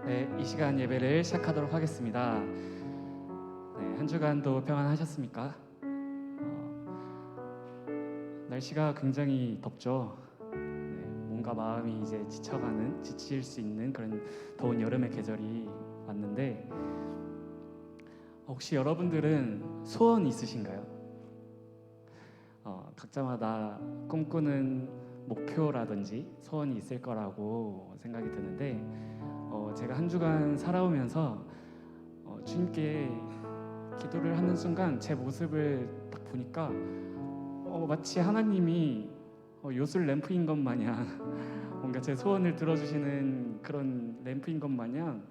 네, 이 시간 예배를 시작하도록 하겠습니다. 네, 한 주간도 평안하셨습니까? 날씨가 굉장히 덥죠. 네, 뭔가 마음이 이제 지칠 수 있는 그런 더운 여름의 계절이 왔는데 혹시 여러분들은 소원 있으신가요? 각자마다 꿈꾸는 목표라든지 소원이 있을 거라고 생각이 드는데 제가 한 주간 살아오면서 주님께 기도를 하는 순간 제 모습을 딱 보니까 마치 하나님이 요술 램프인 것 마냥 뭔가 제 소원을 들어주시는 그런 램프인 것 마냥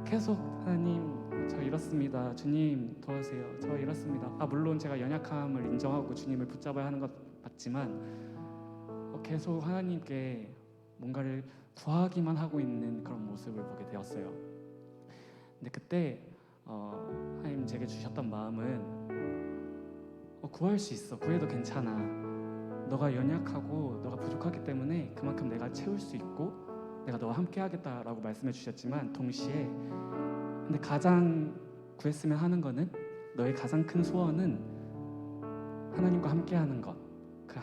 계속 하나님 저 이렇습니다. 주님 도와주세요. 저 이렇습니다. 물론 제가 연약함을 인정하고 주님을 붙잡아야 하는 것 맞지만 계속 하나님께 뭔가를 구하기만 하고 있는 그런 모습을 보게 되었어요. 근데 그때 하나님 제게 주셨던 마음은 구할 수 있어. 구해도 괜찮아. 너가 연약하고 너가 부족하기 때문에 그만큼 내가 채울 수 있고 내가 너와 함께 하겠다라고 말씀해 주셨지만 동시에 근데 가장 구했으면 하는 거는 너의 가장 큰 소원은 하나님과 함께 하는 것. 그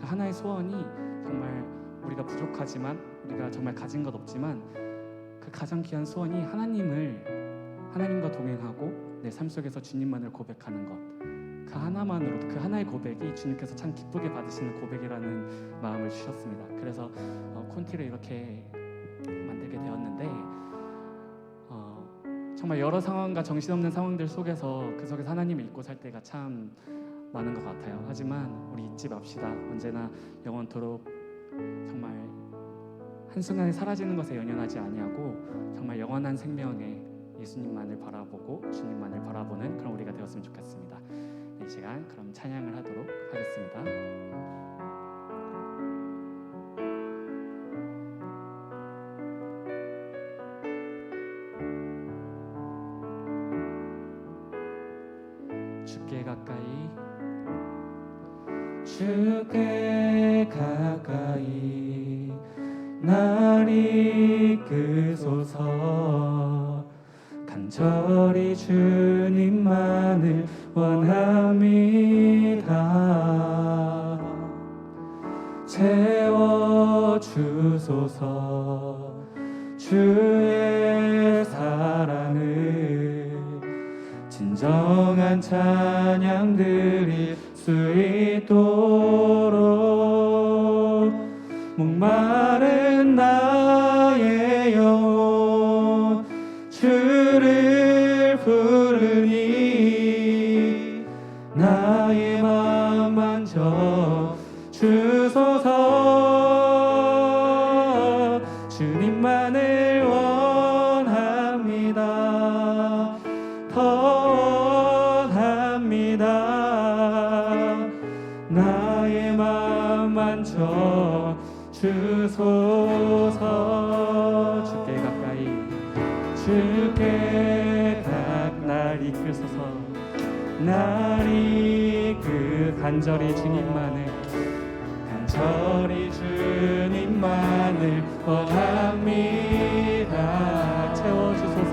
하나의 소원이 정말 우리가 부족하지만 우리가 정말 가진 것 없지만 그 가장 귀한 소원이 하나님과 동행하고 내 삶 속에서 주님만을 고백하는 것. 그 하나만으로도 그 하나의 고백이 주님께서 참 기쁘게 받으시는 고백이라는 마음을 주셨습니다. 그래서 콘티를 이렇게 만들게 되었는데 정말 여러 상황과 정신없는 상황들 속에서 그 속에서 하나님을 잊고 살 때가 참 많은 것 같아요. 하지만 우리 잊지 맙시다. 언제나 영원토록 정말 한순간에 사라지는 것에 연연하지 아니하고 정말 영원한 생명에 예수님만을 바라보고 주님만을 바라보는 그런 우리가 되었으면 좋겠습니다. 이 시간 그럼 찬양을 하도록 하겠습니다. 주께 가까이 날 이끄소서. 간절히 주님만을 원합니다. 채워주소서. 주의 사랑을 진정한 찬양 드릴 수 있도록 목마른 나의 영혼 주를 부르니 나의 마음 만져 주소서. 주님만을 원합니다. 더 원합니다. 나의 마음 만져 주소서. 주께 날 이끄소서. 날 간절히 주님만을 원합니다. 채워주소서.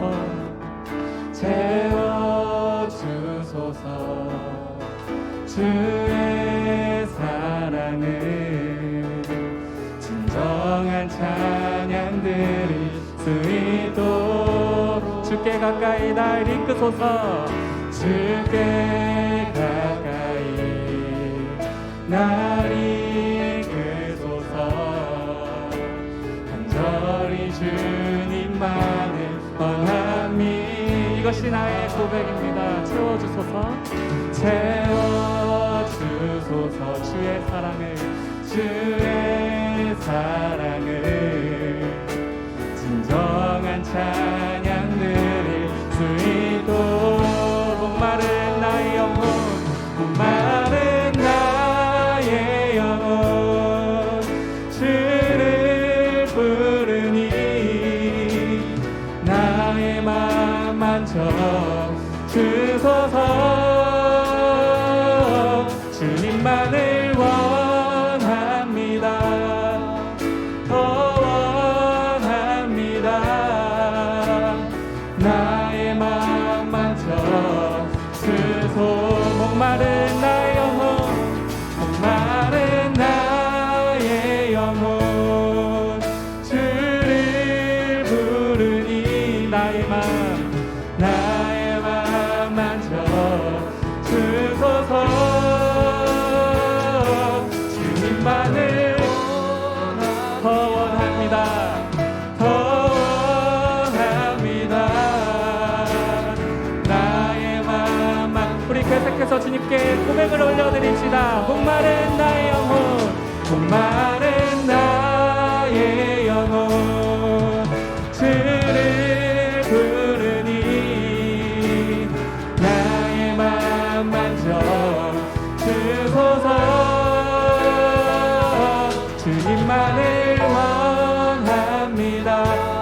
주의 사랑을 진정한 찬양 드릴 수 있도록 주께 가까이 날 이끄소서. 주께 가까이 날 이끄소서. 간절히 주님만을 원합니다. 이것이 나의 고백입니다. 채워주소서. 주의 사랑을 진정한 찬양 드릴 수 있도록 목마른 나의 영혼 주를 부르니 나의 마음 만져 주소서. 주님만을 원합니다. 더 함께 고백을 올려드립시다. 목마른 나의 영혼, 목마른 나의 영혼, 주를 부르니 나의 맘 만져 주소서. 주님만을 원합니다.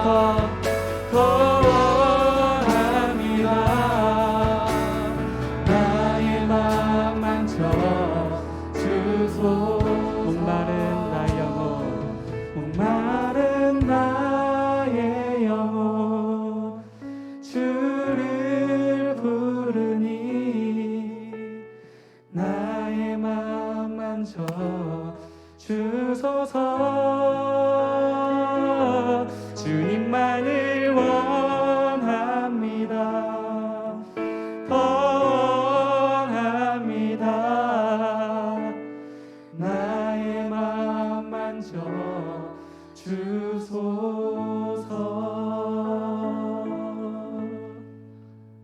더 원합니다. 나의 맘 만져 주소. 목마른 나의 영혼, 목마른 나의 영혼, 주를 부르니 나의 맘 만져 주소서. 주님만을 원합니다. 더 원합니다. 나의 맘 만져 주소서.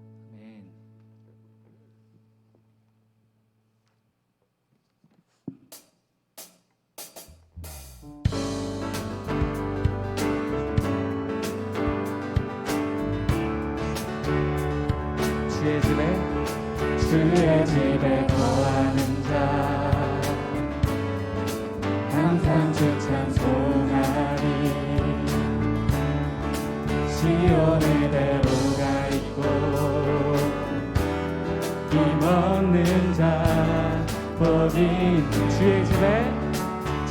아멘. 주의 집에 거하는 자 항상 주 찬송하리. 시온의 대로가 있고 힘없는 자 복이 있네.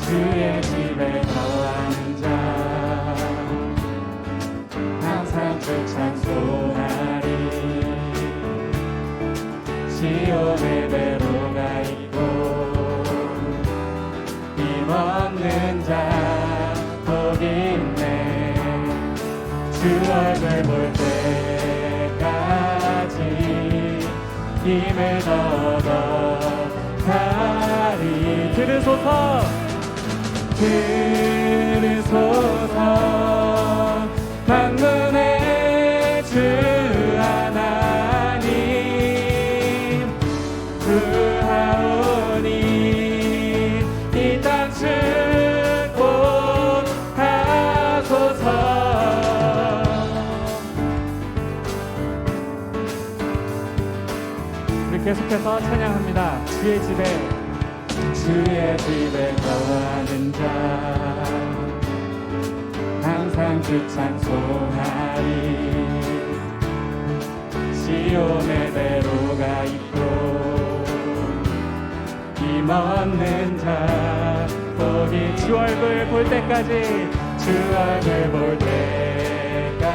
주의 집에 거하는 자 항상 주 찬송하리. 시온의 대로가 있고 힘없는 자 복이 있네. 주 얼굴 볼 때까지 힘을 얻어 가리. 들으소서, 들으소서. 만군의 주 하나님 구하오니 이 땅 축복하소서. 우리 계속해서 찬양합니다. 주의 집에 거하는 자 항상 주 찬송하리. 시온의 대로가 있고 힘없는 자 복이. 주 얼굴 볼 때까지, 주 얼굴 볼 때까지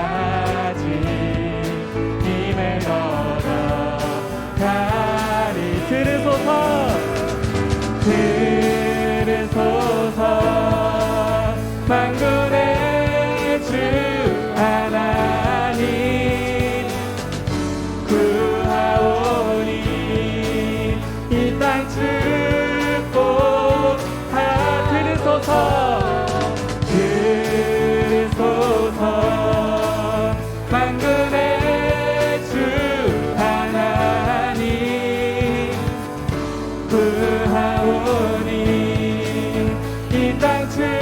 힘을 얻어 가리. 들으소서, 들으소서. 만군의 주 하나님 구하오니 이 땅 축복하. 들으소서, 만군의 주 하나님 구하오니 이 땅 축복하소서.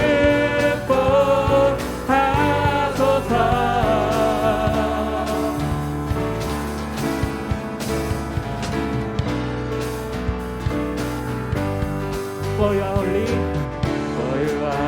For you are holy, for you are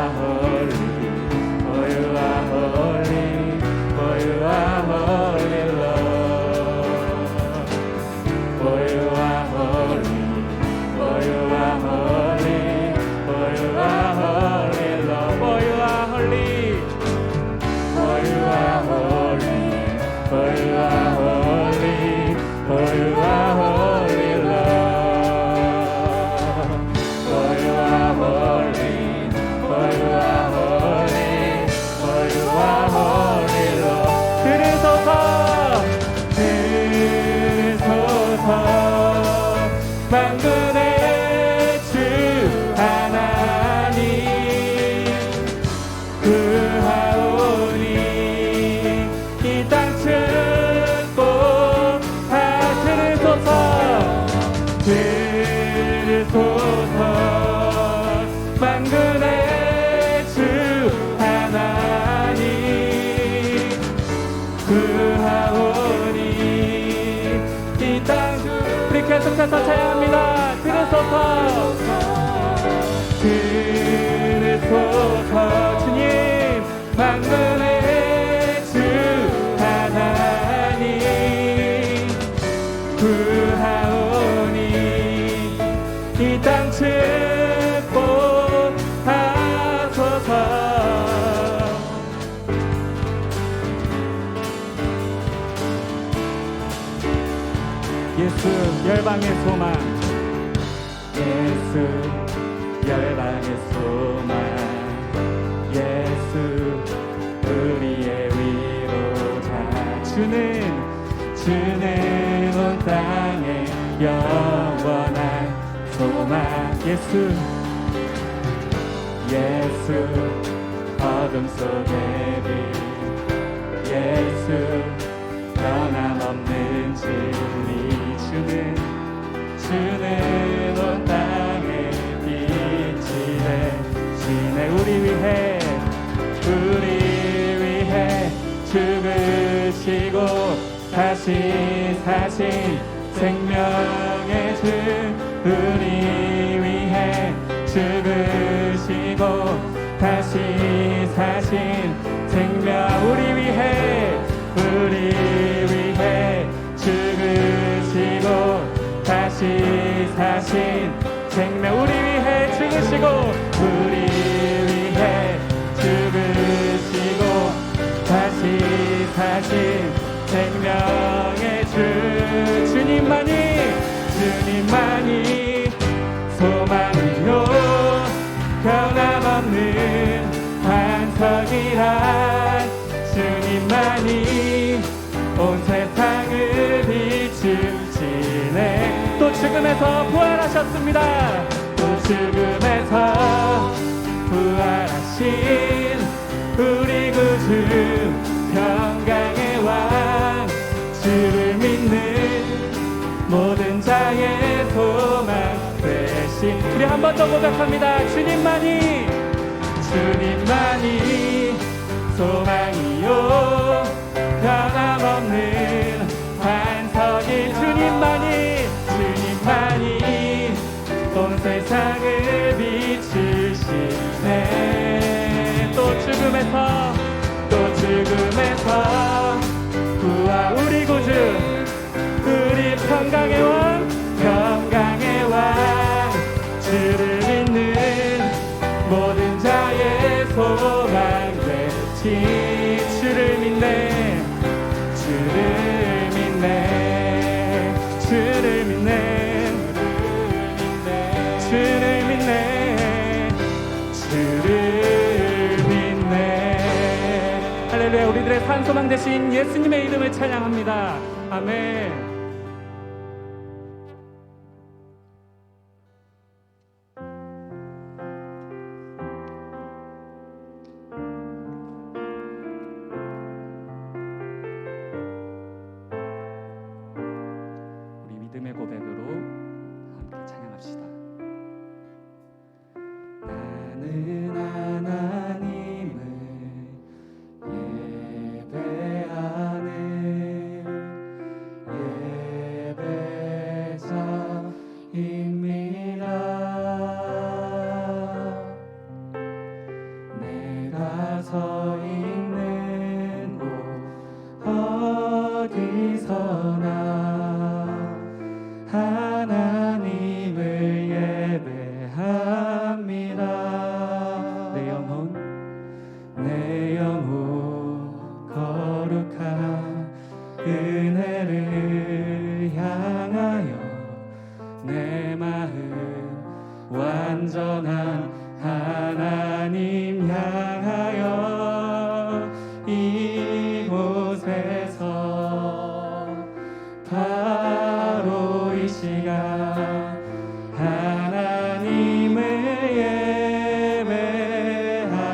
만군의 주 하나님 구하오니 이 땅 우리 계속해서 찬양합니다. 들으소서 주님 만군의 주 하나님 구하오니 이 땅 축복하소서. 예수 열방의 소망, 예수 열방의 소망, 예수 우리의 위로자. 주는 온 땅에 영원한 소망. 예수 어둠 속의 빛, 예수 변함없는 진리. 주는 온 땅에 빛이 되시네. 우리 위해 죽으시고 다시 사신 생명의 주. 우리 위해 죽으시고 다시 사신 생명. 우리 위해 죽으시고 다시 사신 생명. 우리 위해 죽으시고 다시 사신 생명의 주. 주님만이 소망이요 변함없는 반석이라. 주님만이 온 세상을 비추시네. 또 죽음에서 부활하셨습니다. 또 죽음에서 부활하신 우리 구주 평강의 왕. 주를 믿는 모든 자의 소망 되신. 우리 한 번 더 고백합니다. 주님만이 소망이요 변함없는 반석이. 주님만이 온 세상을 비추시네. 또 죽음에서 구하 우리 구주, 우리 평강의 왕. 주를 믿는 모든 자의 소망 되신. 주를 믿네. 할렐루야. 우리들의 산소망 되신 예수님의 이름을 찬양합니다. 아멘. 믿음의 고백으로 함께 찬양합시다. 나는 하나님을 예배하는 예배자입니다. 내가 서 있는 곳 어디서나 하나님을 예배합니다. 내 영혼 거룩한 은혜를 향하여 내 마음 완전한 하나님 향하여 이곳에서 바로 이 시간 하나님을 예배합니다.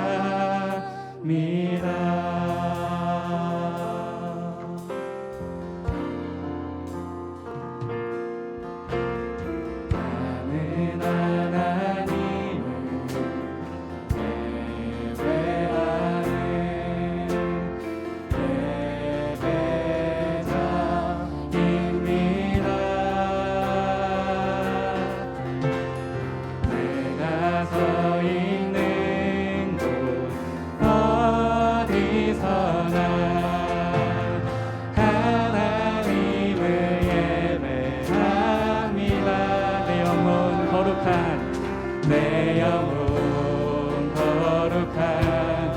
나는 하나님을 거룩한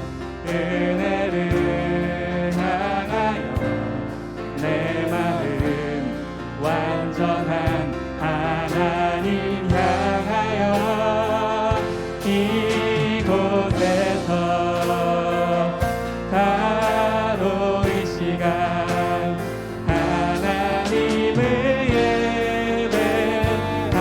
은혜를 향하여 내 마음 완전한 하나님 향하여 이곳에서 바로 이 시간 하나님을 예배합니다.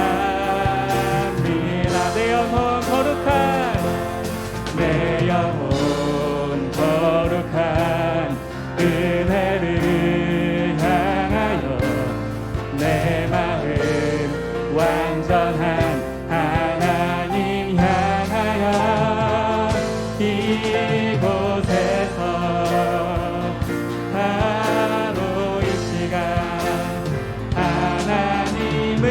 내 영혼 거룩한 은혜를 향하여 내 마음 완전한 하나님 향하여 이곳에서 바로 이 시간 하나님을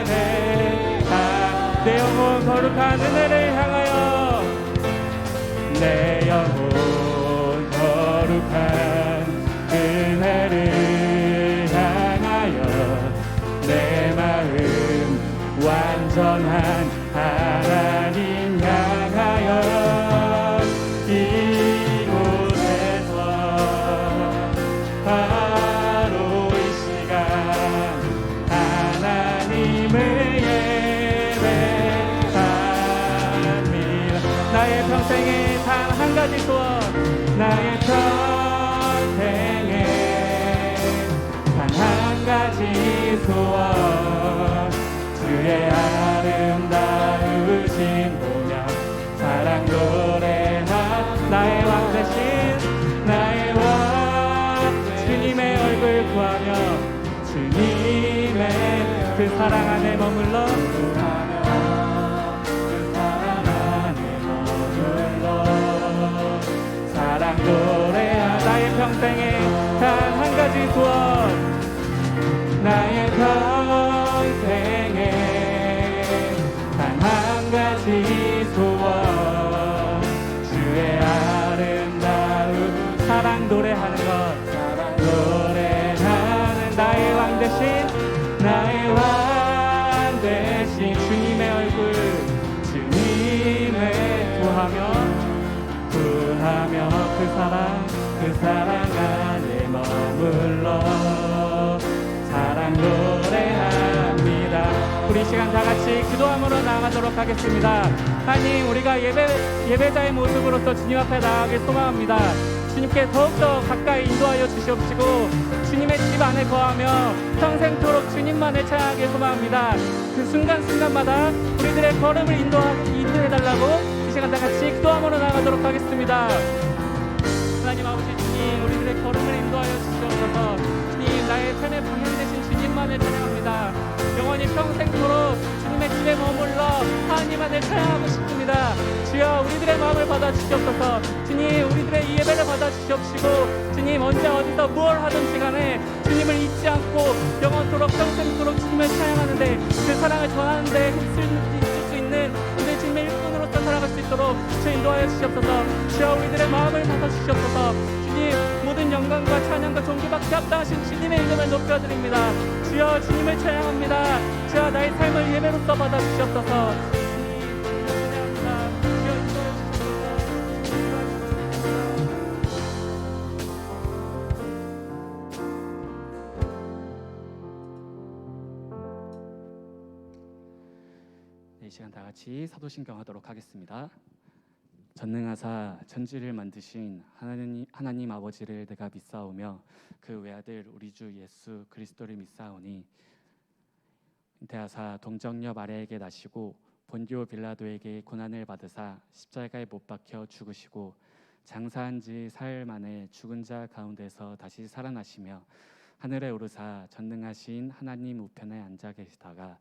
예배하 내 영혼 거룩한 은혜를 향하여 내 영혼 거룩한 은혜를 향하여 내 마음 완전한 하나님 향하여 이곳에서 바로 이 시간 하나님을 예배합니다. 나의 평생에 단 한 가지 소원 나의 평생에 단 한 가지 소원 주의 아름다우신 보며 사랑 노래하 나의 왕 대신 나의 왕 주님의 얼굴 구하며 주님의 그 사랑 안에 머물러 사랑 노래하 나의 평생에 단 한 가지 소원 나의 평생에 단 한 가지 소원 주의 아름다운 사랑 노래하는 것 사랑 노래하는 나의 왕 대신 나의 왕 대신 주님의 얼굴 주님의 구하며 그 사랑 안에 머물러 사랑 노래합니다. 우리 시간 다 같이 기도함으로 나아가도록 하겠습니다. 하나님, 우리가 예배자의 모습으로서 주님 앞에 나아가길 소망합니다. 주님께 더욱더 가까이 인도하여 주시옵시고 주님의 집 안에 거하며 평생토록 주님만을 찬양하길 소망합니다. 그 순간순간마다 우리들의 걸음을 인도해달라고 이 시간 다 같이 기도함으로 나가도록 하겠습니다. 하나님 아버지 주님, 우리들의 걸음을 인도하여 주시옵소서. 주님, 나의 삶의 방향 되신 주님만을 찬양합니다. 영원히 평생토록 주님의 집에 머물러 하나님만을 찬양하고 싶습니다. 주여, 우리들의 마음을 받아주시옵소서. 주님, 우리들의 이 예배를 받아주시옵시고 주님, 언제 어디서 무엇 하던 시간에 주님을 잊지 않고 영원토록 평생토록 주님을 찬양하는데 그 사랑을 전하는데 있을 수 있는 우리 주님의 일꾼으로서 살아갈 수 있도록 주 인도하여 주시옵소서. 주여, 우리들의 마음을 받아주시옵소서. 주님, 모든 영광과 찬양과 존귀받게 합당하신 주님의 이름을 높여드립니다. 주여, 주님을 찬양합니다. 주여, 나의 삶을 예배로서 받아주시옵소서. 이 시간 다 같이 사도신경 하도록 하겠습니다. 전능하사 천지를 만드신 하나님 아버지를 내가 믿사오며 그 외아들 우리 주 예수 그리스도를 믿사오니 인태하사 동정녀 마리아에게 나시고 본디오 빌라도에게 고난을 받으사 십자가에 못 박혀 죽으시고 장사한 지 사흘 만에 죽은 자 가운데서 다시 살아나시며 하늘에 오르사 전능하신 하나님 우편에 앉아 계시다가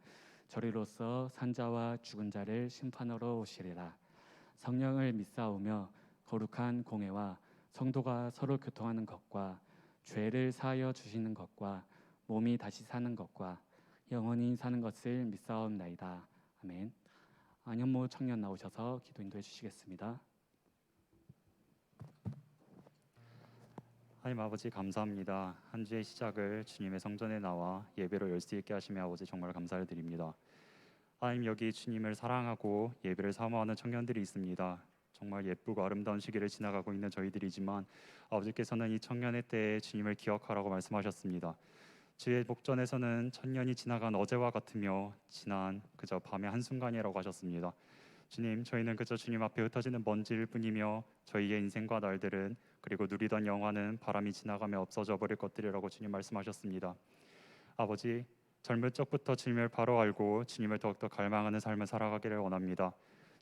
저리로서 산자와 죽은 자를 심판하러 오시리라. 성령을 믿사오며 거룩한 공회와 성도가 서로 교통하는 것과 죄를 사하여 주시는 것과 몸이 다시 사는 것과 영원히 사는 것을 믿사옵나이다. 아멘. 안현모 청년 나오셔서 기도 인도해 주시겠습니다. 하나님 아버지 감사합니다. 한 주의 시작을 주님의 성전에 나와 예배로 열 수 있게 하시며 아버지 정말 감사를 드립니다. 하나님, 여기 주님을 사랑하고 예배를 사모하는 청년들이 있습니다. 정말 예쁘고 아름다운 시기를 지나가고 있는 저희들이지만 아버지께서는 이 청년의 때에 주님을 기억하라고 말씀하셨습니다. 주의 목전에서는 천년이 지나간 어제와 같으며 지난 그저 밤의 한순간이라고 하셨습니다. 주님, 저희는 그저 주님 앞에 흩어지는 먼지일 뿐이며 저희의 인생과 날들은, 그리고 누리던 영화는 바람이 지나가며 없어져 버릴 것들이라고 주님 말씀하셨습니다. 아버지, 젊을 적부터 주님을 바로 알고 주님을 더욱더 갈망하는 삶을 살아가기를 원합니다.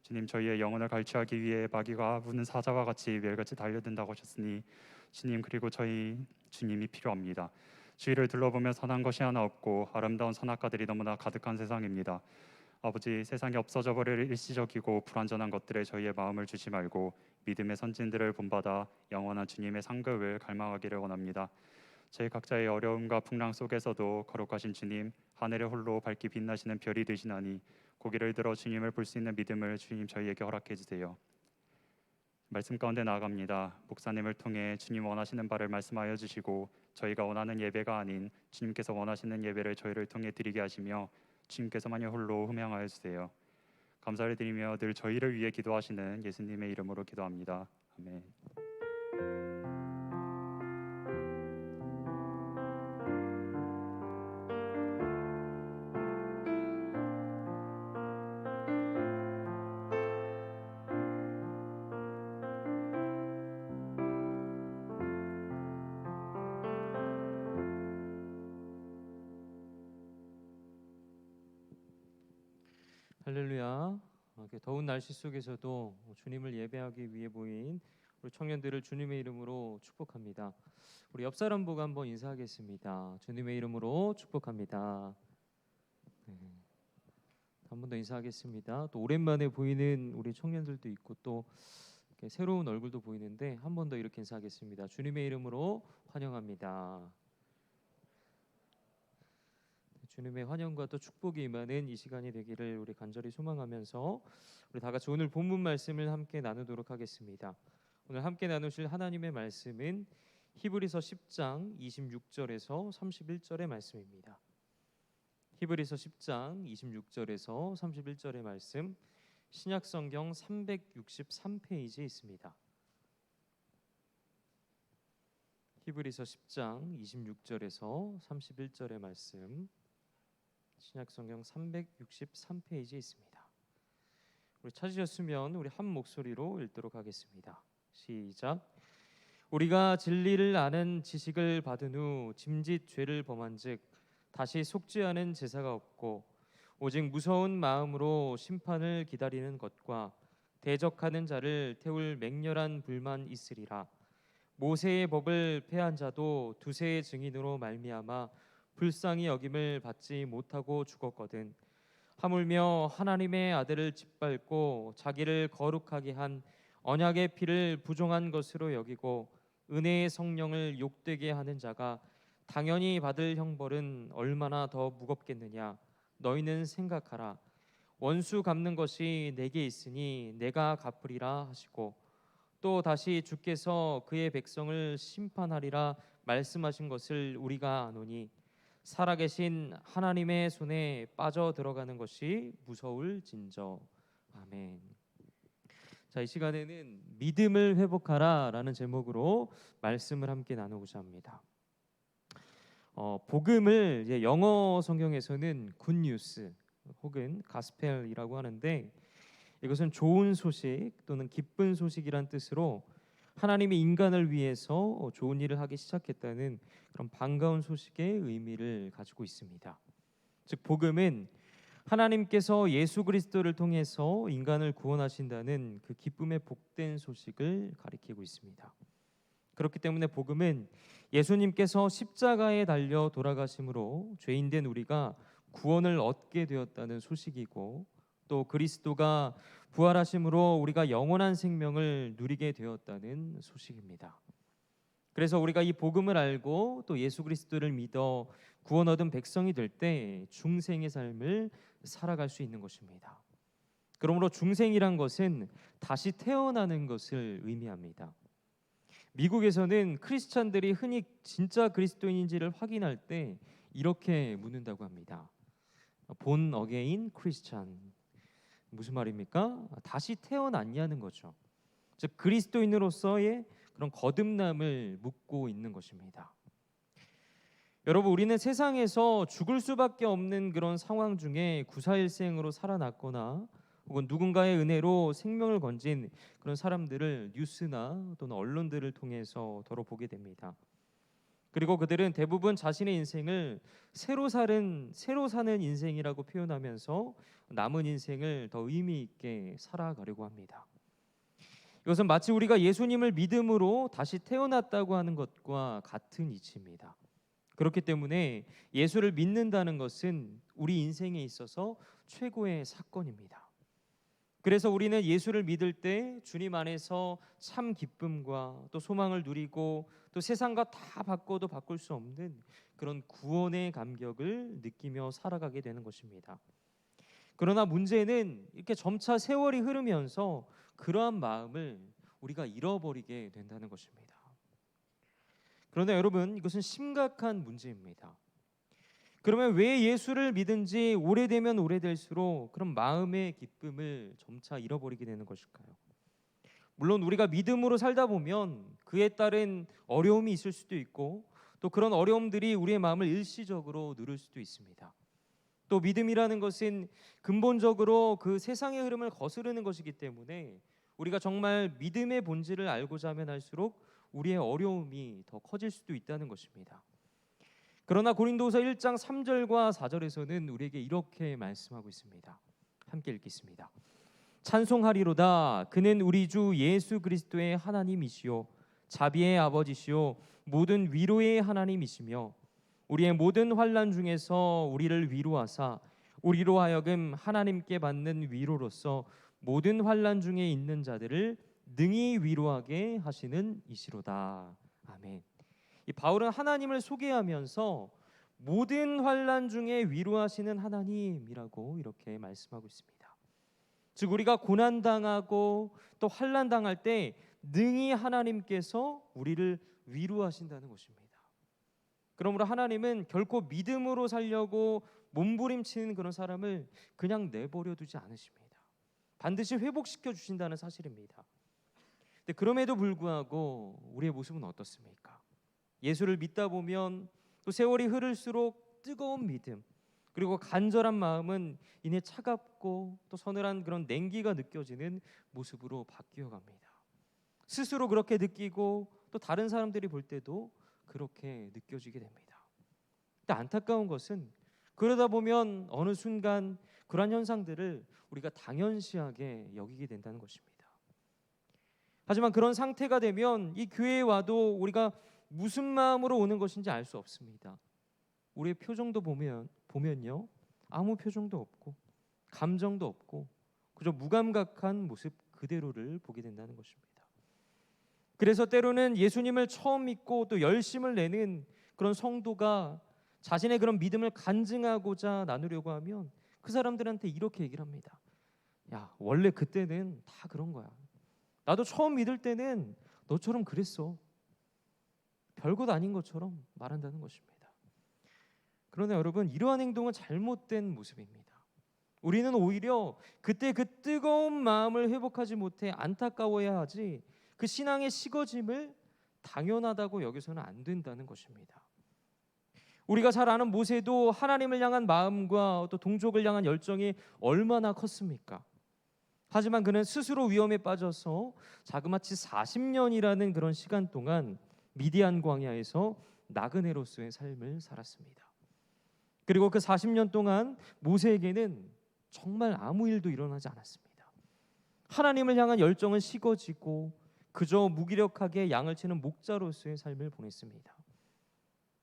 주님, 저희의 영혼을 갈취하기 위해 마귀가 부는 사자와 같이 매일같이 달려든다고 하셨으니 주님, 그리고 저희 주님이 필요합니다. 주위를 둘러보면 선한 것이 하나 없고 아름다운 선악과들이 너무나 가득한 세상입니다. 아버지, 세상에 없어져 버릴 일시적이고 불완전한 것들에 저희의 마음을 주지 말고 믿음의 선진들을 본받아 영원한 주님의 상급을 갈망하기를 원합니다. 저희 각자의 어려움과 풍랑 속에서도 거룩하신 주님, 하늘에 홀로 밝게 빛나시는 별이 되시나니 고개를 들어 주님을 볼 수 있는 믿음을 주님 저희에게 허락해 주세요. 말씀 가운데 나아갑니다. 목사님을 통해 주님 원하시는 바를 말씀하여 주시고 저희가 원하는 예배가 아닌 주님께서 원하시는 예배를 저희를 통해 드리게 하시며 주님께서만이 홀로 흠양하여 주세요. 감사를 드리며 늘 저희를 위해 기도하시는 예수님의 이름으로 기도합니다. 아멘. 할렐루야. 이렇게 더운 날씨 속에서도 주님을 예배하기 위해 모인 우리 청년들을 주님의 이름으로 축복합니다. 우리 옆 사람 보고 한번 인사하겠습니다. 주님의 이름으로 축복합니다. 네. 한 번 더 인사하겠습니다. 또 오랜만에 보이는 우리 청년들도 있고 또 이렇게 새로운 얼굴도 보이는데 한 번 더 이렇게 인사하겠습니다. 주님의 이름으로 환영합니다. 주님의 환영과 또 축복이 임하는 이 시간이 되기를 우리 간절히 소망하면서 우리 다 같이 오늘 본문 말씀을 함께 나누도록 하겠습니다. 오늘 함께 나누실 하나님의 말씀은 히브리서 10장 26절에서 31절의 말씀입니다. 히브리서 10장 26절에서 31절의 말씀, 신약성경 363페이지에 있습니다. 히브리서 10장 26절에서 31절의 말씀, 신약성경 363페이지에 있습니다. 우리 찾으셨으면 우리 한 목소리로 읽도록 하겠습니다. 시작. 우리가 진리를 아는 지식을 받은 후 짐짓 죄를 범한즉 다시 속지 않은 제사가 없고 오직 무서운 마음으로 심판을 기다리는 것과 대적하는 자를 태울 맹렬한 불만 있으리라. 모세의 법을 폐한 자도 두세의 증인으로 말미암아 불쌍히 여김을 받지 못하고 죽었거든. 하물며 하나님의 아들을 짓밟고 자기를 거룩하게 한 언약의 피를 부정한 것으로 여기고 은혜의 성령을 욕되게 하는 자가 당연히 받을 형벌은 얼마나 더 무겁겠느냐. 너희는 생각하라. 원수 갚는 것이 내게 있으니 내가 갚으리라 하시고 또 다시 주께서 그의 백성을 심판하리라 말씀하신 것을 우리가 아노니 살아계신 하나님의 손에 빠져 들어가는 것이 무서울진저. 아멘. 자, 이 시간에는 믿음을 회복하라라는 제목으로 말씀을 함께 나누고자 합니다. 복음을 이제 영어 성경에서는 굿뉴스 혹은 가스펠이라고 하는데 이것은 좋은 소식 또는 기쁜 소식이란 뜻으로 하나님이 인간을 위해서 좋은 일을 하기 시작했다는 그런 반가운 소식의 의미를 가지고 있습니다. 즉 복음은 하나님께서 예수 그리스도를 통해서 인간을 구원하신다는 그 기쁨의 복된 소식을 가리키고 있습니다. 그렇기 때문에 복음은 예수님께서 십자가에 달려 돌아가심으로 죄인된 우리가 구원을 얻게 되었다는 소식이고 또 그리스도가 부활하심으로 우리가 영원한 생명을 누리게 되었다는 소식입니다. 그래서 우리가 이 복음을 알고 또 예수 그리스도를 믿어 구원 얻은 백성이 될 때 중생의 삶을 살아갈 수 있는 것입니다. 그러므로 중생이란 것은 다시 태어나는 것을 의미합니다. 미국에서는 크리스찬들이 흔히 진짜 그리스도인인지를 확인할 때 이렇게 묻는다고 합니다. 본 어게인 크리스찬. 무슨 말입니까? 다시 태어났냐는 거죠. 즉 그리스도인으로서의 그런 거듭남을 묻고 있는 것입니다. 여러분, 우리는 세상에서 죽을 수밖에 없는 그런 상황 중에 구사일생으로 살아났거나 혹은 누군가의 은혜로 생명을 건진 그런 사람들을 뉴스나 또는 언론들을 통해서 더러 보게 됩니다. 그리고 그들은 대부분 자신의 인생을 새로 사는 인생이라고 표현하면서 남은 인생을 더 의미 있게 살아가려고 합니다. 이것은 마치 우리가 예수님을 믿음으로 다시 태어났다고 하는 것과 같은 이치입니다. 그렇기 때문에 예수를 믿는다는 것은 우리 인생에 있어서 최고의 사건입니다. 그래서 우리는 예수를 믿을 때 주님 안에서 참 기쁨과 또 소망을 누리고 또 세상과 다 바꿔도 바꿀 수 없는 그런 구원의 감격을 느끼며 살아가게 되는 것입니다. 그러나 문제는 이렇게 점차 세월이 흐르면서 그러한 마음을 우리가 잃어버리게 된다는 것입니다. 그런데 여러분, 이것은 심각한 문제입니다. 그러면 왜 예수를 믿은지 오래되면 오래될수록 그런 마음의 기쁨을 점차 잃어버리게 되는 것일까요? 물론 우리가 믿음으로 살다 보면 그에 따른 어려움이 있을 수도 있고 또 그런 어려움들이 우리의 마음을 일시적으로 누를 수도 있습니다. 또 믿음이라는 것은 근본적으로 그 세상의 흐름을 거스르는 것이기 때문에 우리가 정말 믿음의 본질을 알고자 하면 할수록 우리의 어려움이 더 커질 수도 있다는 것입니다. 그러나 고린도후서 1장 3절과 4절에서는 우리에게 이렇게 말씀하고 있습니다. 함께 읽겠습니다. 찬송하리로다. 그는 우리 주 예수 그리스도의 하나님이시요 자비의 아버지시요 모든 위로의 하나님이시며 우리의 모든 환난 중에서 우리를 위로하사 우리로 하여금 하나님께 받는 위로로서 모든 환난 중에 있는 자들을 능히 위로하게 하시는 이시로다. 아멘. 이 바울은 하나님을 소개하면서 모든 환난 중에 위로하시는 하나님이라고 이렇게 말씀하고 있습니다. 즉 우리가 고난 당하고 또 환난 당할 때 능히 하나님께서 우리를 위로하신다는 것입니다. 그러므로 하나님은 결코 믿음으로 살려고 몸부림치는 그런 사람을 그냥 내버려 두지 않으십니다. 반드시 회복시켜 주신다는 사실입니다. 근데 그럼에도 불구하고 우리의 모습은 어떻습니까? 예수를 믿다 보면 또 세월이 흐를수록 뜨거운 믿음 그리고 간절한 마음은 이내 차갑고 또 서늘한 그런 냉기가 느껴지는 모습으로 바뀌어 갑니다. 스스로 그렇게 느끼고 또 다른 사람들이 볼 때도 그렇게 느껴지게 됩니다. 근데 안타까운 것은 그러다 보면 어느 순간 그러한 현상들을 우리가 당연시하게 여기게 된다는 것입니다. 하지만 그런 상태가 되면 이 교회에 와도 우리가 무슨 마음으로 오는 것인지 알 수 없습니다. 우리의 표정도 보면요 아무 표정도 없고 감정도 없고 그저 무감각한 모습 그대로를 보게 된다는 것입니다. 그래서 때로는 예수님을 처음 믿고 또 열심을 내는 그런 성도가 자신의 그런 믿음을 간증하고자 나누려고 하면 그 사람들한테 이렇게 얘기를 합니다. 야, 원래 그때는 다 그런 거야. 나도 처음 믿을 때는 너처럼 그랬어. 별것 아닌 것처럼 말한다는 것입니다. 그러나 여러분, 이러한 행동은 잘못된 모습입니다. 우리는 오히려 그때 그 뜨거운 마음을 회복하지 못해 안타까워야 하지 그 신앙의 식어짐을 당연하다고 여기서는 안 된다는 것입니다. 우리가 잘 아는 모세도 하나님을 향한 마음과 또 동족을 향한 열정이 얼마나 컸습니까? 하지만 그는 스스로 위험에 빠져서 자그마치 40년이라는 그런 시간 동안 미디안 광야에서 나그네로서의 삶을 살았습니다. 그리고 그 40년 동안 모세에게는 정말 아무 일도 일어나지 않았습니다. 하나님을 향한 열정은 식어지고 그저 무기력하게 양을 치는 목자로서의 삶을 보냈습니다.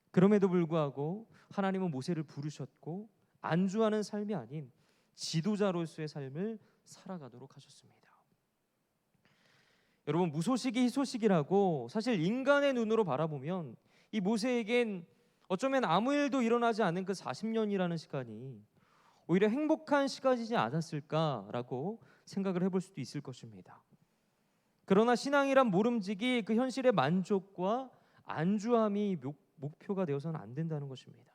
그럼에도 불구하고 하나님은 모세를 부르셨고 안주하는 삶이 아닌 지도자로서의 삶을 살아가도록 하셨습니다. 여러분, 무소식이 희소식이라고 사실 인간의 눈으로 바라보면 이 모세에겐 어쩌면 아무 일도 일어나지 않은 그 40년이라는 시간이 오히려 행복한 시간이지 않았을까라고 생각을 해볼 수도 있을 것입니다. 그러나 신앙이란 모름지기 그 현실의 만족과 안주함이 목표가 되어서는 안 된다는 것입니다.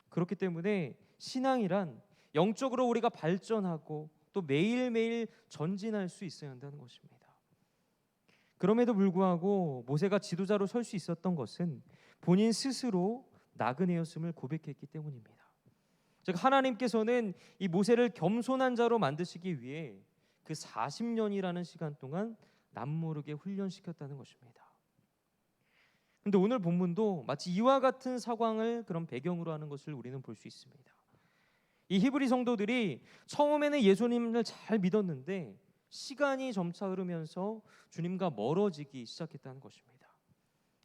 그렇기 때문에 신앙이란 영적으로 우리가 발전하고 또 매일매일 전진할 수 있어야 한다는 것입니다. 그럼에도 불구하고 모세가 지도자로 설 수 있었던 것은 본인 스스로 나그네였음을 고백했기 때문입니다. 즉 하나님께서는 이 모세를 겸손한 자로 만드시기 위해 그 40년이라는 시간 동안 남모르게 훈련시켰다는 것입니다. 그런데 오늘 본문도 마치 이와 같은 상황을 그런 배경으로 하는 것을 우리는 볼 수 있습니다. 이 히브리 성도들이 처음에는 예수님을 잘 믿었는데 시간이 점차 흐르면서 주님과 멀어지기 시작했다는 것입니다.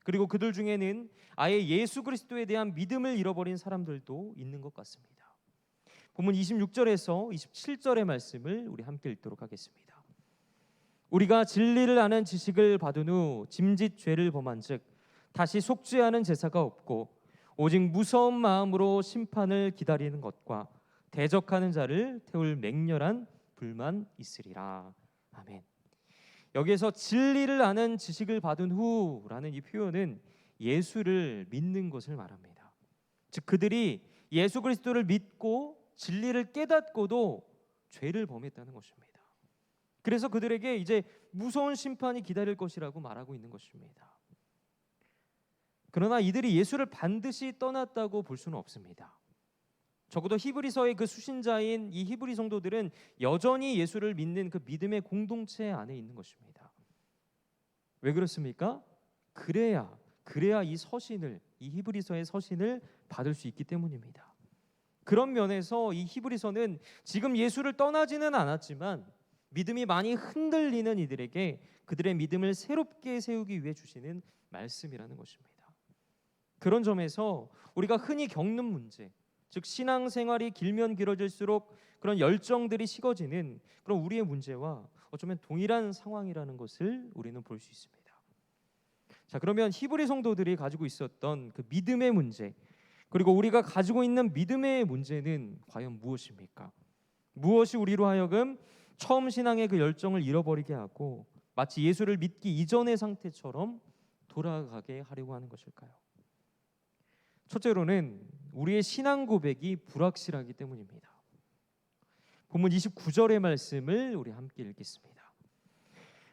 그리고 그들 중에는 아예 예수 그리스도에 대한 믿음을 잃어버린 사람들도 있는 것 같습니다. 본문 26절에서 27절의 말씀을 우리 함께 읽도록 하겠습니다. 우리가 진리를 아는 지식을 받은 후 짐짓 죄를 범한즉 다시 속죄하는 제사가 없고 오직 무서운 마음으로 심판을 기다리는 것과 대적하는 자를 태울 맹렬한 불만 있으리라. 아멘. 여기에서 진리를 아는 지식을 받은 후라는 이 표현은 예수를 믿는 것을 말합니다. 즉 그들이 예수 그리스도를 믿고 진리를 깨닫고도 죄를 범했다는 것입니다. 그래서 그들에게 이제 무서운 심판이 기다릴 것이라고 말하고 있는 것입니다. 그러나 이들이 예수를 반드시 떠났다고 볼 수는 없습니다. 적어도 히브리서의 그 수신자인 이 히브리 성도들은 여전히 예수를 믿는 그 믿음의 공동체 안에 있는 것입니다. 왜 그렇습니까? 그래야 이 서신을, 이 히브리서의 서신을 받을 수 있기 때문입니다. 그런 면에서 이 히브리서는 지금 예수를 떠나지는 않았지만 믿음이 많이 흔들리는 이들에게 그들의 믿음을 새롭게 세우기 위해 주시는 말씀이라는 것입니다. 그런 점에서 우리가 흔히 겪는 문제, 즉 신앙생활이 길면 길어질수록 그런 열정들이 식어지는 그런 우리의 문제와 어쩌면 동일한 상황이라는 것을 우리는 볼 수 있습니다. 자, 그러면 히브리 성도들이 가지고 있었던 그 믿음의 문제, 그리고 우리가 가지고 있는 믿음의 문제는 과연 무엇입니까? 무엇이 우리로 하여금 처음 신앙의 그 열정을 잃어버리게 하고 마치 예수를 믿기 이전의 상태처럼 돌아가게 하려고 하는 것일까요? 첫째로는 우리의 신앙 고백이 불확실하기 때문입니다. 본문 29절의 말씀을 우리 함께 읽겠습니다.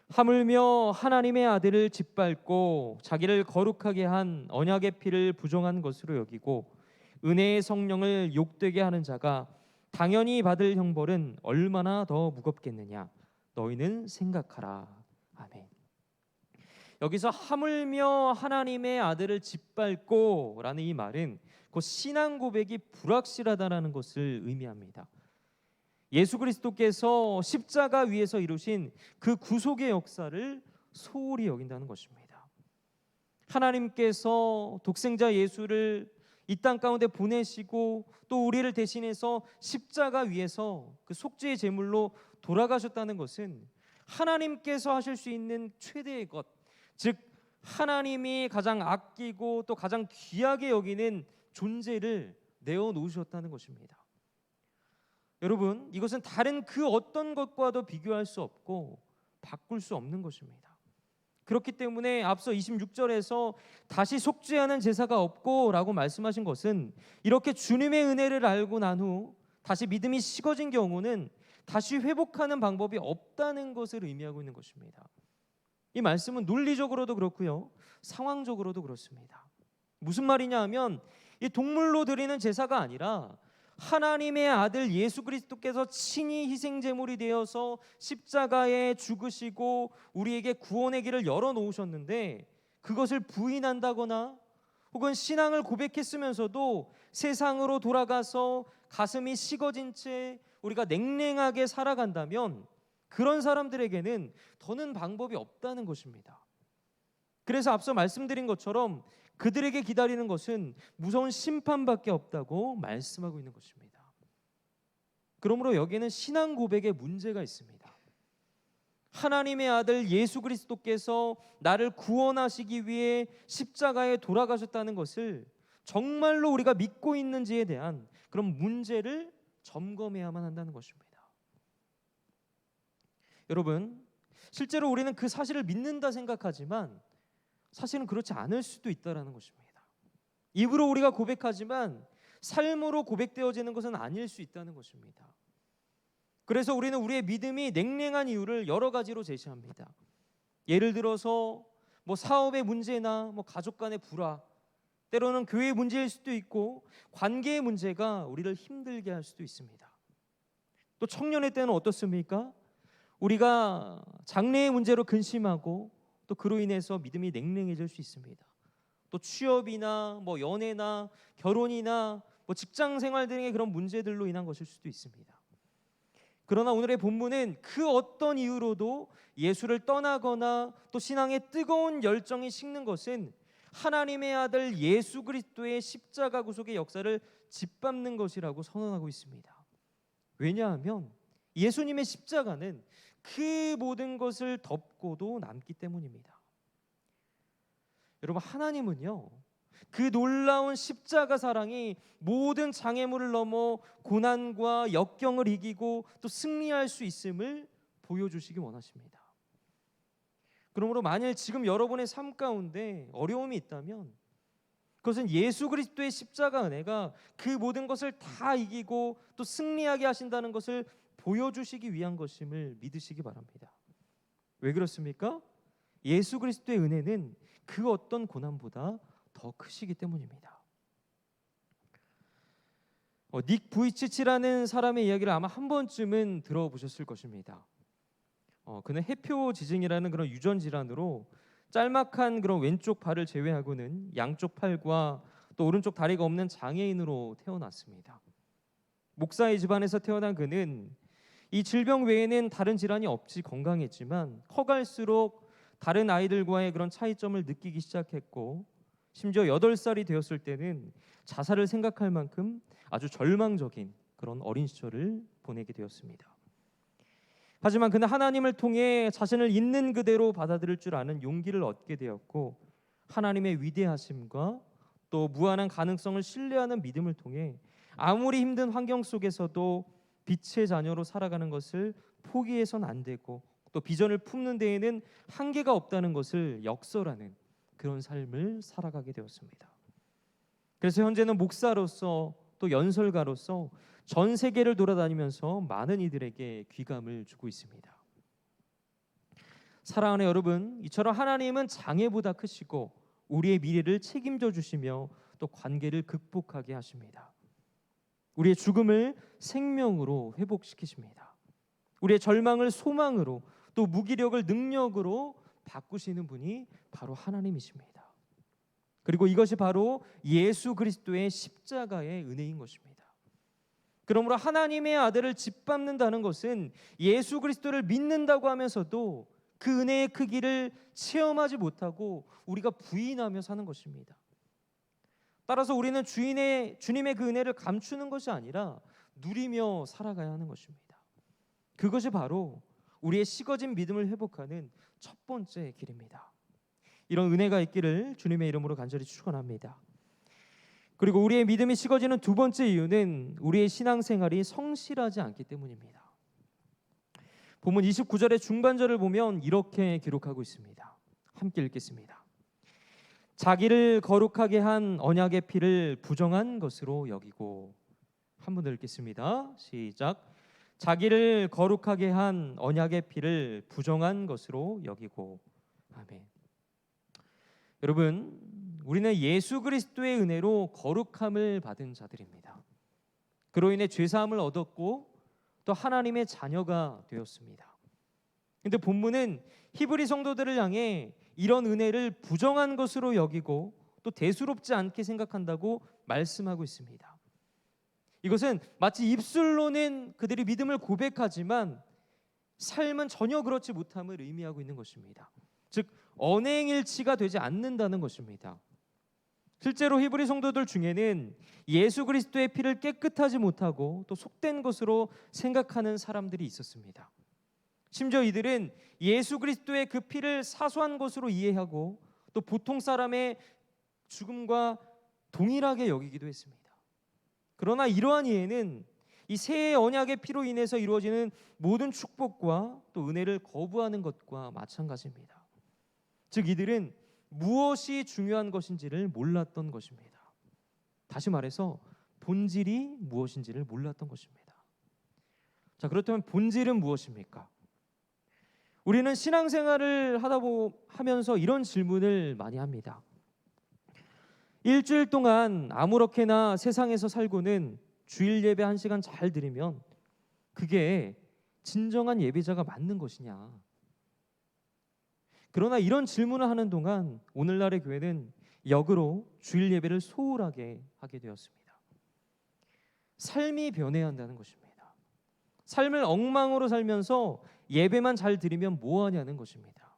하물며 하나님의 아들을 짓밟고 자기를 거룩하게 한 언약의 피를 부정한 것으로 여기고 은혜의 성령을 욕되게 하는 자가 당연히 받을 형벌은 얼마나 더 무겁겠느냐 너희는 생각하라. 아멘. 여기서 하물며 하나님의 아들을 짓밟고 라는 이 말은 그 신앙 고백이 불확실하다라는 것을 의미합니다. 예수 그리스도께서 십자가 위에서 이루신 그 구속의 역사를 소홀히 여긴다는 것입니다. 하나님께서 독생자 예수를 이 땅 가운데 보내시고 또 우리를 대신해서 십자가 위에서 그 속죄의 제물로 돌아가셨다는 것은 하나님께서 하실 수 있는 최대의 것, 즉 하나님이 가장 아끼고 또 가장 귀하게 여기는 존재를 내어놓으셨다는 것입니다. 여러분, 이것은 다른 그 어떤 것과도 비교할 수 없고 바꿀 수 없는 것입니다. 그렇기 때문에 앞서 26절에서 다시 속죄하는 제사가 없고 라고 말씀하신 것은 이렇게 주님의 은혜를 알고 난 후 다시 믿음이 식어진 경우는 다시 회복하는 방법이 없다는 것을 의미하고 있는 것입니다. 이 말씀은 논리적으로도 그렇고요, 상황적으로도 그렇습니다. 무슨 말이냐 하면 이 동물로 드리는 제사가 아니라 하나님의 아들 예수 그리스도께서 친히 희생 제물이 되어서 십자가에 죽으시고 우리에게 구원의 길을 열어놓으셨는데 그것을 부인한다거나 혹은 신앙을 고백했으면서도 세상으로 돌아가서 가슴이 식어진 채 우리가 냉랭하게 살아간다면 그런 사람들에게는 더는 방법이 없다는 것입니다. 그래서 앞서 말씀드린 것처럼 그들에게 기다리는 것은 무서운 심판밖에 없다고 말씀하고 있는 것입니다. 그러므로 여기에는 신앙 고백에 문제가 있습니다. 하나님의 아들 예수 그리스도께서 나를 구원하시기 위해 십자가에 돌아가셨다는 것을 정말로 우리가 믿고 있는지에 대한 그런 문제를 점검해야만 한다는 것입니다. 여러분, 실제로 우리는 그 사실을 믿는다 생각하지만 사실은 그렇지 않을 수도 있다는 것입니다. 입으로 우리가 고백하지만 삶으로 고백되어지는 것은 아닐 수 있다는 것입니다. 그래서 우리는 우리의 믿음이 냉랭한 이유를 여러 가지로 제시합니다. 예를 들어서 사업의 문제나 가족 간의 불화, 때로는 교회의 문제일 수도 있고 관계의 문제가 우리를 힘들게 할 수도 있습니다. 또 청년의 때는 어떻습니까? 우리가 장래의 문제로 근심하고 또 그로 인해서 믿음이 냉랭해질 수 있습니다. 또 취업이나 연애나 결혼이나 직장 생활 등의 그런 문제들로 인한 것일 수도 있습니다. 그러나 오늘의 본문은 그 어떤 이유로도 예수를 떠나거나 또 신앙의 뜨거운 열정이 식는 것은 하나님의 아들 예수 그리스도의 십자가 구속의 역사를 짓밟는 것이라고 선언하고 있습니다. 왜냐하면 예수님의 십자가는 그 모든 것을 덮고도 남기 때문입니다. 여러분, 하나님은요, 그 놀라운 십자가 사랑이 모든 장애물을 넘어 고난과 역경을 이기고 또 승리할 수 있음을 보여주시기 원하십니다. 그러므로 만일 지금 여러분의 삶 가운데 어려움이 있다면 그것은 예수 그리스도의 십자가 은혜가 그 모든 것을 다 이기고 또 승리하게 하신다는 것을 보여주시기 위한 것임을 믿으시기 바랍니다. 왜 그렇습니까? 예수 그리스도의 은혜는 그 어떤 고난보다 더 크시기 때문입니다. 닉 부이치치라는 사람의 이야기를 아마 한 번쯤은 들어보셨을 것입니다. 그는 해표 지증이라는 그런 유전 질환으로 짤막한 그런 왼쪽 발을 제외하고는 양쪽 팔과 또 오른쪽 다리가 없는 장애인으로 태어났습니다. 목사의 집안에서 태어난 그는 이 질병 외에는 다른 질환이 없이 건강했지만 커갈수록 다른 아이들과의 그런 차이점을 느끼기 시작했고 심지어 8살이 되었을 때는 자살을 생각할 만큼 아주 절망적인 그런 어린 시절을 보내게 되었습니다. 하지만 그는 하나님을 통해 자신을 있는 그대로 받아들일 줄 아는 용기를 얻게 되었고 하나님의 위대하심과 또 무한한 가능성을 신뢰하는 믿음을 통해 아무리 힘든 환경 속에서도 빛의 자녀로 살아가는 것을 포기해서는 안 되고 또 비전을 품는 데에는 한계가 없다는 것을 역설하는 그런 삶을 살아가게 되었습니다. 그래서 현재는 목사로서 또 연설가로서 전 세계를 돌아다니면서 많은 이들에게 귀감을 주고 있습니다. 사랑하는 여러분, 이처럼 하나님은 장애보다 크시고 우리의 미래를 책임져 주시며 또 관계를 극복하게 하십니다. 우리의 죽음을 생명으로 회복시키십니다. 우리의 절망을 소망으로 또 무기력을 능력으로 바꾸시는 분이 바로 하나님이십니다. 그리고 이것이 바로 예수 그리스도의 십자가의 은혜인 것입니다. 그러므로 하나님의 아들을 짓밟는다는 것은 예수 그리스도를 믿는다고 하면서도 그 은혜의 크기를 체험하지 못하고 우리가 부인하며 사는 것입니다. 따라서 우리는 주님의 그 은혜를 감추는 것이 아니라 누리며 살아가야 하는 것입니다. 그것이 바로 우리의 식어진 믿음을 회복하는 첫 번째 길입니다. 이런 은혜가 있기를 주님의 이름으로 간절히 축원합니다. 그리고 우리의 믿음이 식어지는 두 번째 이유는 우리의 신앙생활이 성실하지 않기 때문입니다. 본문 29절의 중반절을 보면 이렇게 기록하고 있습니다. 함께 읽겠습니다. 자기를 거룩하게 한 언약의 피를 부정한 것으로 여기고, 한 번 더 읽겠습니다. 시작. 자기를 거룩하게 한 언약의 피를 부정한 것으로 여기고. 아멘. 여러분, 우리는 예수 그리스도의 은혜로 거룩함을 받은 자들입니다. 그로 인해 죄사함을 얻었고 또 하나님의 자녀가 되었습니다. 그런데 본문은 히브리 성도들을 향해 이런 은혜를 부정한 것으로 여기고 또 대수롭지 않게 생각한다고 말씀하고 있습니다. 이것은 마치 입술로는 그들이 믿음을 고백하지만 삶은 전혀 그렇지 못함을 의미하고 있는 것입니다. 즉 언행일치가 되지 않는다는 것입니다. 실제로 히브리 성도들 중에는 예수 그리스도의 피를 깨끗하지 못하고 또 속된 것으로 생각하는 사람들이 있었습니다. 심지어 이들은 예수 그리스도의 그 피를 사소한 것으로 이해하고 또 보통 사람의 죽음과 동일하게 여기기도 했습니다. 그러나 이러한 이해는 이 새 언약의 피로 인해서 이루어지는 모든 축복과 또 은혜를 거부하는 것과 마찬가지입니다. 즉 이들은 무엇이 중요한 것인지를 몰랐던 것입니다. 다시 말해서 본질이 무엇인지를 몰랐던 것입니다. 자, 그렇다면 본질은 무엇입니까? 우리는 신앙생활을 하면서 이런 질문을 많이 합니다. 일주일 동안 아무렇게나 세상에서 살고는 주일 예배 1시간 잘 드리면 그게 진정한 예배자가 맞는 것이냐? 그러나 이런 질문을 하는 동안 오늘날의 교회는 역으로 주일 예배를 소홀하게 하게 되었습니다. 삶이 변해야 한다는 것입니다. 삶을 엉망으로 살면서 예배만 잘 드리면 뭐하냐는 것입니다.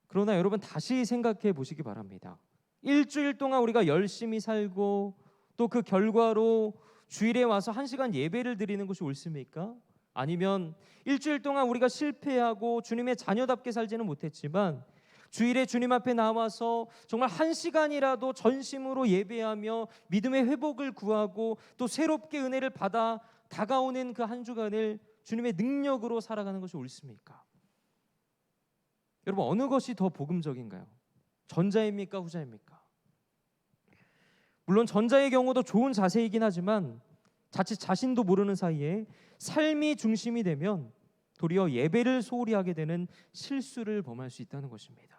그러나 여러분 다시 생각해 보시기 바랍니다. 일주일 동안 우리가 열심히 살고 또 그 결과로 주일에 와서 1시간 예배를 드리는 것이 옳습니까? 아니면 일주일 동안 우리가 실패하고 주님의 자녀답게 살지는 못했지만 주일에 주님 앞에 나와서 정말 1시간이라도 전심으로 예배하며 믿음의 회복을 구하고 또 새롭게 은혜를 받아 다가오는 그 한 주간을 주님의 능력으로 살아가는 것이 옳습니까? 여러분 어느 것이 더 복음적인가요? 전자입니까? 후자입니까? 물론 전자의 경우도 좋은 자세이긴 하지만 자칫 자신도 모르는 사이에 삶이 중심이 되면 도리어 예배를 소홀히 하게 되는 실수를 범할 수 있다는 것입니다.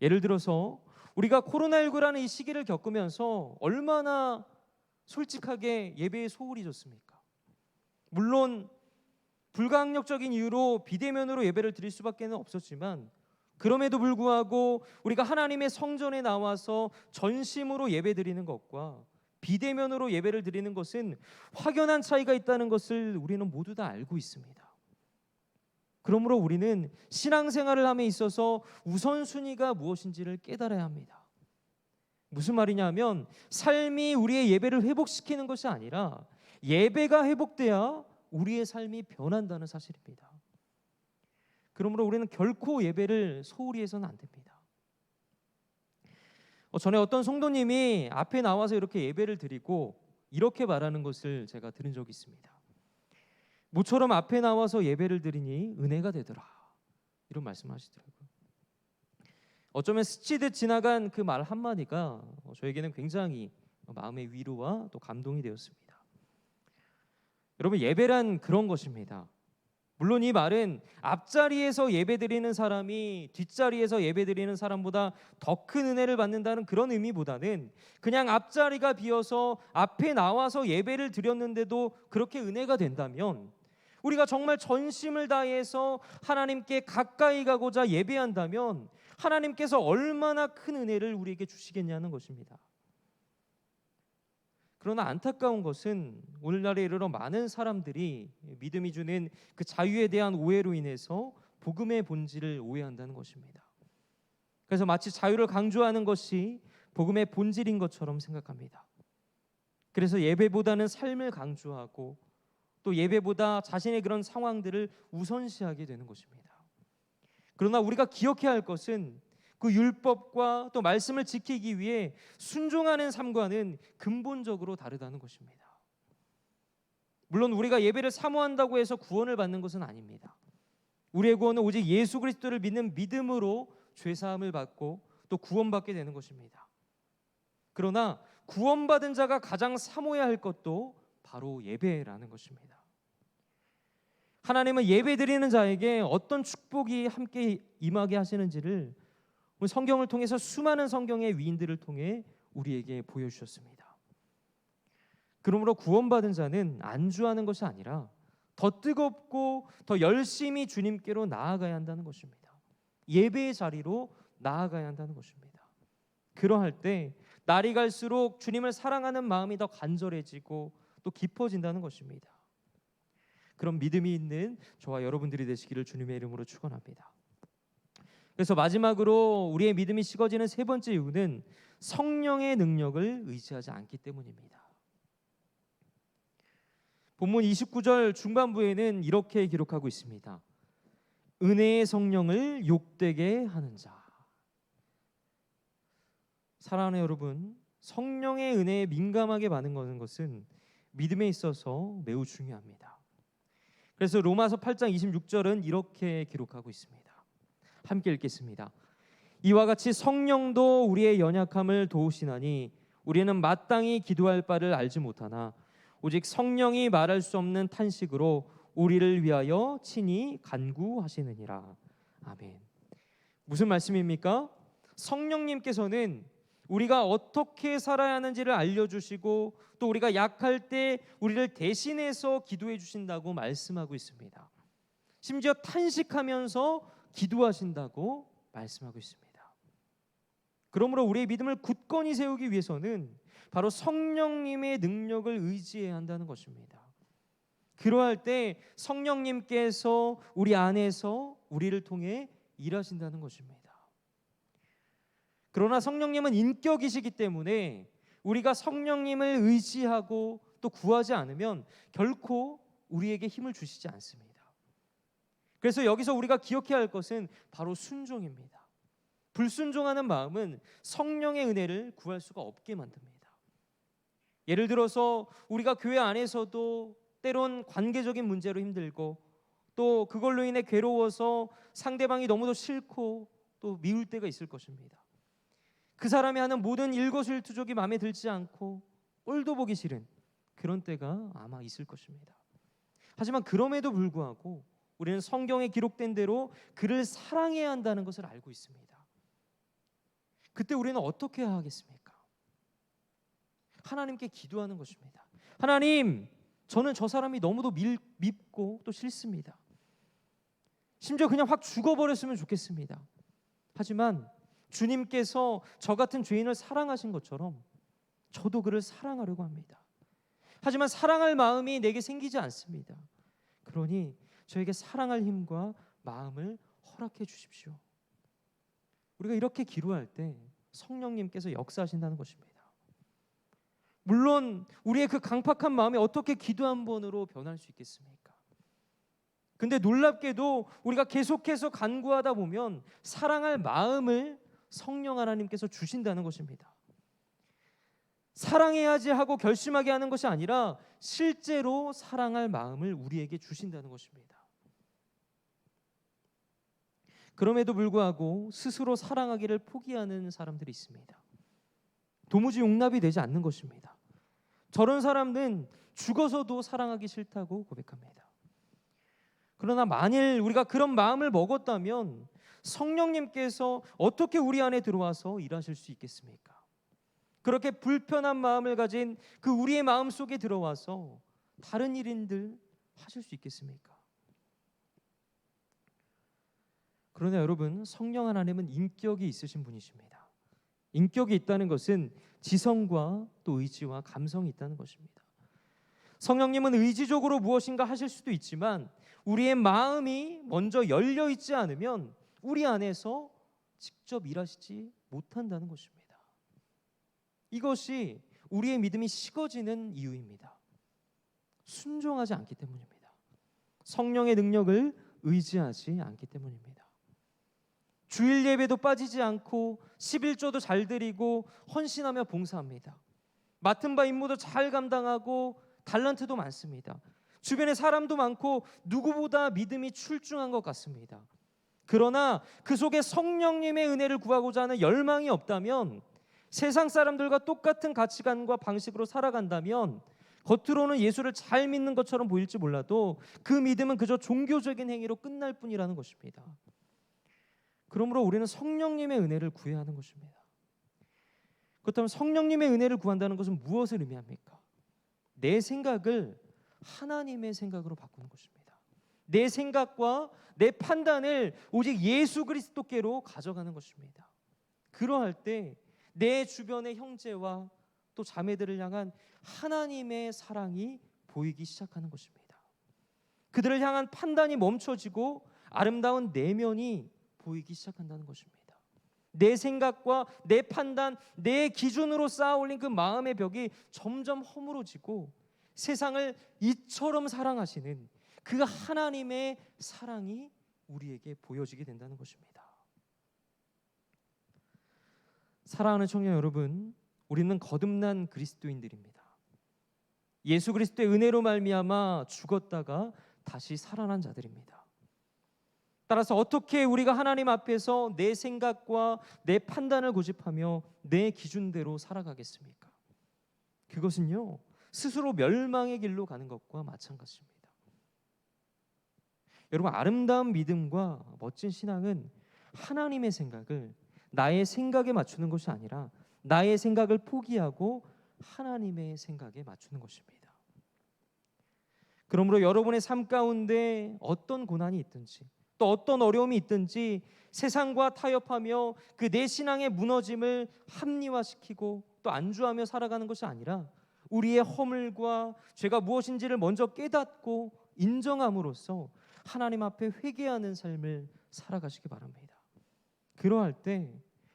예를 들어서 우리가 코로나19라는 이 시기를 겪으면서 얼마나 솔직하게 예배에 소홀히 졌습니까? 물론 불가항력적인 이유로 비대면으로 예배를 드릴 수밖에 없었지만 그럼에도 불구하고 우리가 하나님의 성전에 나와서 전심으로 예배드리는 것과 비대면으로 예배를 드리는 것은 확연한 차이가 있다는 것을 우리는 모두 다 알고 있습니다. 그러므로 우리는 신앙생활을 함에 있어서 우선순위가 무엇인지를 깨달아야 합니다. 무슨 말이냐 하면 삶이 우리의 예배를 회복시키는 것이 아니라 예배가 회복돼야 우리의 삶이 변한다는 사실입니다. 그러므로 우리는 결코 예배를 소홀히 해서는 안 됩니다. 전에 어떤 성도님이 앞에 나와서 이렇게 예배를 드리고 이렇게 말하는 것을 제가 들은 적이 있습니다. 모처럼 앞에 나와서 예배를 드리니 은혜가 되더라, 이런 말씀하시더라고요. 어쩌면 스치듯 지나간 그 말 한마디가 저에게는 굉장히 마음의 위로와 또 감동이 되었습니다. 여러분 예배란 그런 것입니다. 물론 이 말은 앞자리에서 예배드리는 사람이 뒷자리에서 예배드리는 사람보다 더 큰 은혜를 받는다는 그런 의미보다는 그냥 앞자리가 비어서 앞에 나와서 예배를 드렸는데도 그렇게 은혜가 된다면 우리가 정말 전심을 다해서 하나님께 가까이 가고자 예배한다면 하나님께서 얼마나 큰 은혜를 우리에게 주시겠냐는 것입니다. 그러나 안타까운 것은 오늘날에 이르러 많은 사람들이 믿음이 주는 그 자유에 대한 오해로 인해서 복음의 본질을 오해한다는 것입니다. 그래서 마치 자유를 강조하는 것이 복음의 본질인 것처럼 생각합니다. 그래서 예배보다는 삶을 강조하고 또 예배보다 자신의 그런 상황들을 우선시하게 되는 것입니다. 그러나 우리가 기억해야 할 것은 그 율법과 또 말씀을 지키기 위해 순종하는 삶과는 근본적으로 다르다는 것입니다. 물론 우리가 예배를 사모한다고 해서 구원을 받는 것은 아닙니다. 우리의 구원은 오직 예수 그리스도를 믿는 믿음으로 죄사함을 받고 또 구원받게 되는 것입니다. 그러나 구원받은 자가 가장 사모해야 할 것도 바로 예배라는 것입니다. 하나님은 예배드리는 자에게 어떤 축복이 함께 임하게 하시는지를 성경을 통해서 수많은 성경의 위인들을 통해 우리에게 보여주셨습니다. 그러므로 구원받은 자는 안주하는 것이 아니라 더 뜨겁고 더 열심히 주님께로 나아가야 한다는 것입니다. 예배의 자리로 나아가야 한다는 것입니다. 그러할 때 날이 갈수록 주님을 사랑하는 마음이 더 간절해지고 또 깊어진다는 것입니다. 그런 믿음이 있는 저와 여러분들이 되시기를 주님의 이름으로 축원합니다. 그래서 마지막으로 우리의 믿음이 식어지는 세 번째 이유는 성령의 능력을 의지하지 않기 때문입니다. 본문 29절 중반부에는 이렇게 기록하고 있습니다. 은혜의 성령을 욕되게 하는 자. 사랑하는 여러분, 성령의 은혜에 민감하게 반응하는 것은 믿음에 있어서 매우 중요합니다. 그래서 로마서 8장 26절은 이렇게 기록하고 있습니다. 함께 읽겠습니다. 이와 같이 성령도 우리의 연약함을 도우시나니 우리는 마땅히 기도할 바를 알지 못하나 오직 성령이 말할 수 없는 탄식으로 우리를 위하여 친히 간구하시느니라. 아멘. 무슨 말씀입니까? 성령님께서는 우리가 어떻게 살아야 하는지를 알려주시고 또 우리가 약할 때 우리를 대신해서 기도해 주신다고 말씀하고 있습니다. 심지어 탄식하면서 기도하신다고 말씀하고 있습니다. 그러므로 우리의 믿음을 굳건히 세우기 위해서는 바로 성령님의 능력을 의지해야 한다는 것입니다. 그러할 때 성령님께서 우리 안에서 우리를 통해 일하신다는 것입니다. 그러나 성령님은 인격이시기 때문에 우리가 성령님을 의지하고 또 구하지 않으면 결코 우리에게 힘을 주시지 않습니다. 그래서 여기서 우리가 기억해야 할 것은 바로 순종입니다. 불순종하는 마음은 성령의 은혜를 구할 수가 없게 만듭니다. 예를 들어서 우리가 교회 안에서도 때론 관계적인 문제로 힘들고 또 그걸로 인해 괴로워서 상대방이 너무도 싫고 또 미울 때가 있을 것입니다. 그 사람이 하는 모든 일거수일투족이 마음에 들지 않고 꼴도 보기 싫은 그런 때가 아마 있을 것입니다. 하지만 그럼에도 불구하고 우리는 성경에 기록된 대로 그를 사랑해야 한다는 것을 알고 있습니다. 그때 우리는 어떻게 해야 하겠습니까? 하나님께 기도하는 것입니다. 하나님, 저는 저 사람이 너무도 밉고 또 싫습니다. 심지어 그냥 확 죽어버렸으면 좋겠습니다. 하지만 주님께서 저 같은 죄인을 사랑하신 것처럼 저도 그를 사랑하려고 합니다. 하지만 사랑할 마음이 내게 생기지 않습니다. 그러니 저에게 사랑할 힘과 마음을 허락해 주십시오. 우리가 이렇게 기도할 때 성령님께서 역사하신다는 것입니다. 물론 우리의 그 강팍한 마음이 어떻게 기도 한 번으로 변할 수 있겠습니까? 근데 놀랍게도 우리가 계속해서 간구하다 보면 사랑할 마음을 성령 하나님께서 주신다는 것입니다. 사랑해야지 하고 결심하게 하는 것이 아니라 실제로 사랑할 마음을 우리에게 주신다는 것입니다. 그럼에도 불구하고 스스로 사랑하기를 포기하는 사람들이 있습니다. 도무지 용납이 되지 않는 것입니다. 저런 사람은 죽어서도 사랑하기 싫다고 고백합니다. 그러나 만일 우리가 그런 마음을 먹었다면 성령님께서 어떻게 우리 안에 들어와서 일하실 수 있겠습니까? 그렇게 불편한 마음을 가진 그 우리의 마음 속에 들어와서 다른 일인들 하실 수 있겠습니까? 그러나 여러분, 성령 하나님은 인격이 있으신 분이십니다. 인격이 있다는 것은 지성과 또 의지와 감성이 있다는 것입니다. 성령님은 의지적으로 무엇인가 하실 수도 있지만 우리의 마음이 먼저 열려 있지 않으면 우리 안에서 직접 일하시지 못한다는 것입니다. 이것이 우리의 믿음이 식어지는 이유입니다. 순종하지 않기 때문입니다. 성령의 능력을 의지하지 않기 때문입니다. 주일 예배도 빠지지 않고 11조도 잘 드리고 헌신하며 봉사합니다. 맡은 바 임무도 잘 감당하고 달란트도 많습니다. 주변에 사람도 많고 누구보다 믿음이 출중한 것 같습니다. 그러나 그 속에 성령님의 은혜를 구하고자 하는 열망이 없다면, 세상 사람들과 똑같은 가치관과 방식으로 살아간다면 겉으로는 예수를 잘 믿는 것처럼 보일지 몰라도 그 믿음은 그저 종교적인 행위로 끝날 뿐이라는 것입니다. 그러므로 우리는 성령님의 은혜를 구해야 하는 것입니다. 그렇다면 성령님의 은혜를 구한다는 것은 무엇을 의미합니까? 내 생각을 하나님의 생각으로 바꾸는 것입니다. 내 생각과 내 판단을 오직 예수 그리스도께로 가져가는 것입니다. 그러할 때 내 주변의 형제와 또 자매들을 향한 하나님의 사랑이 보이기 시작하는 것입니다. 그들을 향한 판단이 멈춰지고 아름다운 내면이 보이기 시작한다는 것입니다. 내 생각과 내 판단, 내 기준으로 쌓아 올린 그 마음의 벽이 점점 허물어지고 세상을 이처럼 사랑하시는 그 하나님의 사랑이 우리에게 보여지게 된다는 것입니다. 사랑하는 청년 여러분, 우리는 거듭난 그리스도인들입니다. 예수 그리스도의 은혜로 말미암아 죽었다가 다시 살아난 자들입니다. 따라서 어떻게 우리가 하나님 앞에서 내 생각과 내 판단을 고집하며 내 기준대로 살아가겠습니까? 그것은요 스스로 멸망의 길로 가는 것과 마찬가지입니다. 여러분, 아름다운 믿음과 멋진 신앙은 하나님의 생각을 나의 생각에 맞추는 것이 아니라 나의 생각을 포기하고 하나님의 생각에 맞추는 것입니다. 그러므로 여러분의 삶 가운데 어떤 고난이 있든지 또 어떤 어려움이 있든지 세상과 타협하며 그 내 신앙의 무너짐을 합리화시키고 또 안주하며 살아가는 것이 아니라 우리의 허물과 죄가 무엇인지를 먼저 깨닫고 인정함으로써 하나님 앞에 회개하는 삶을 살아가시기 바랍니다. 그러할 때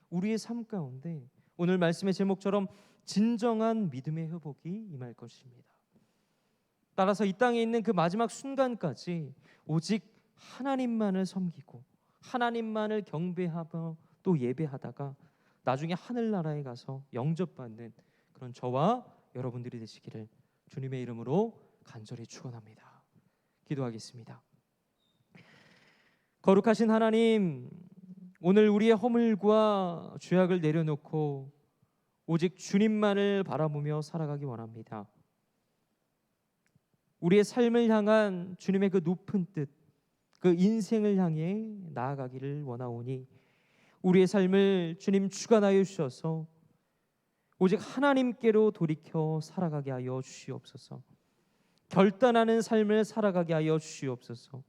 우리의 삶 가운데 오늘 말씀의 제목처럼 진정한 믿음의 회복이 임할 것입니다. 따라서 이 땅에 있는 그 마지막 순간까지 오직 하나님만을 섬기고 하나님만을 경배하며 또 예배하다가 나중에 하늘나라에 가서 영접받는 그런 저와 여러분들이 되시기를 주님의 이름으로 간절히 축원합니다. 기도하겠습니다. 거룩하신 하나님, 오늘 우리의 허물과 죄악을 내려놓고 오직 주님만을 바라보며 살아가기 원합니다. 우리의 삶을 향한 주님의 그 높은 뜻, 그 인생을 향해 나아가기를 원하오니 우리의 삶을 주님 주관하여 주셔서 오직 하나님께로 돌이켜 살아가게 하여 주시옵소서. 결단하는 삶을 살아가게 하여 주시옵소서.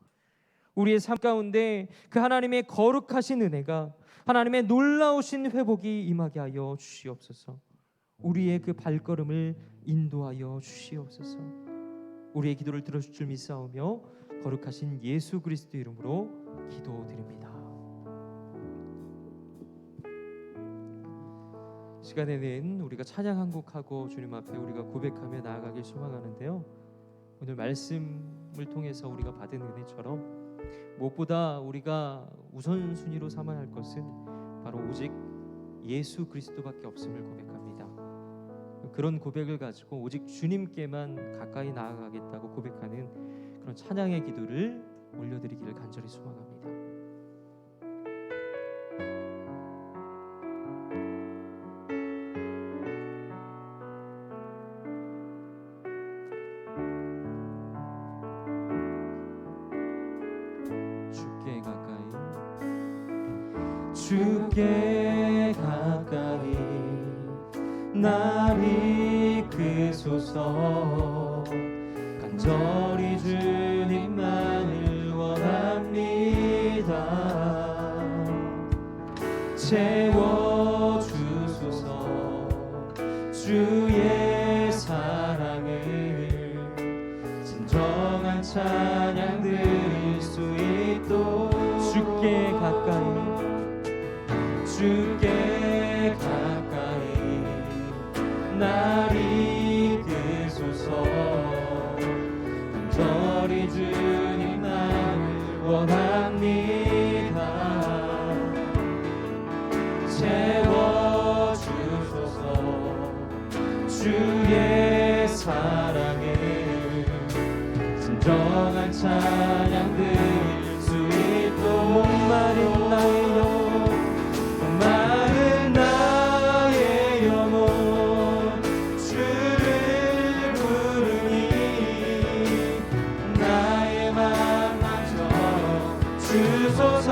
우리의 삶 가운데 그 하나님의 거룩하신 은혜가, 하나님의 놀라우신 회복이 임하게 하여 주시옵소서. 우리의 그 발걸음을 인도하여 주시옵소서. 우리의 기도를 들어줄 줄 믿사오며 거룩하신 예수 그리스도 이름으로 기도드립니다. 시간에는 우리가 찬양 한 곡하고 주님 앞에 우리가 고백하며 나아가길 소망하는데요, 오늘 말씀을 통해서 우리가 받은 은혜처럼 무엇보다 우리가 우선순위로 삼아야 할 것은 바로 오직 예수 그리스도밖에 없음을 고백합니다. 그런 고백을 가지고 오직 주님께만 가까이 나아가겠다고 고백하는 그런 찬양의 기도를 올려드리기를 간절히 소망합니다. 주께 가까이 날 이끄소서. 간절히 주님만을 원합니다. 채워주소서. 주의 사랑을 진정한 찬양 드릴 수 있도록 주께 가까이, 주께 가까이 날 이끄소서. 간절히 주님만을 원합니다. 채워주소서. 주의 사랑을 진정한 찬양 드릴 수 있도록 목마른 나의 영혼, 마른 나의 영혼 주를 부르니 나의 맘 만져 주소서.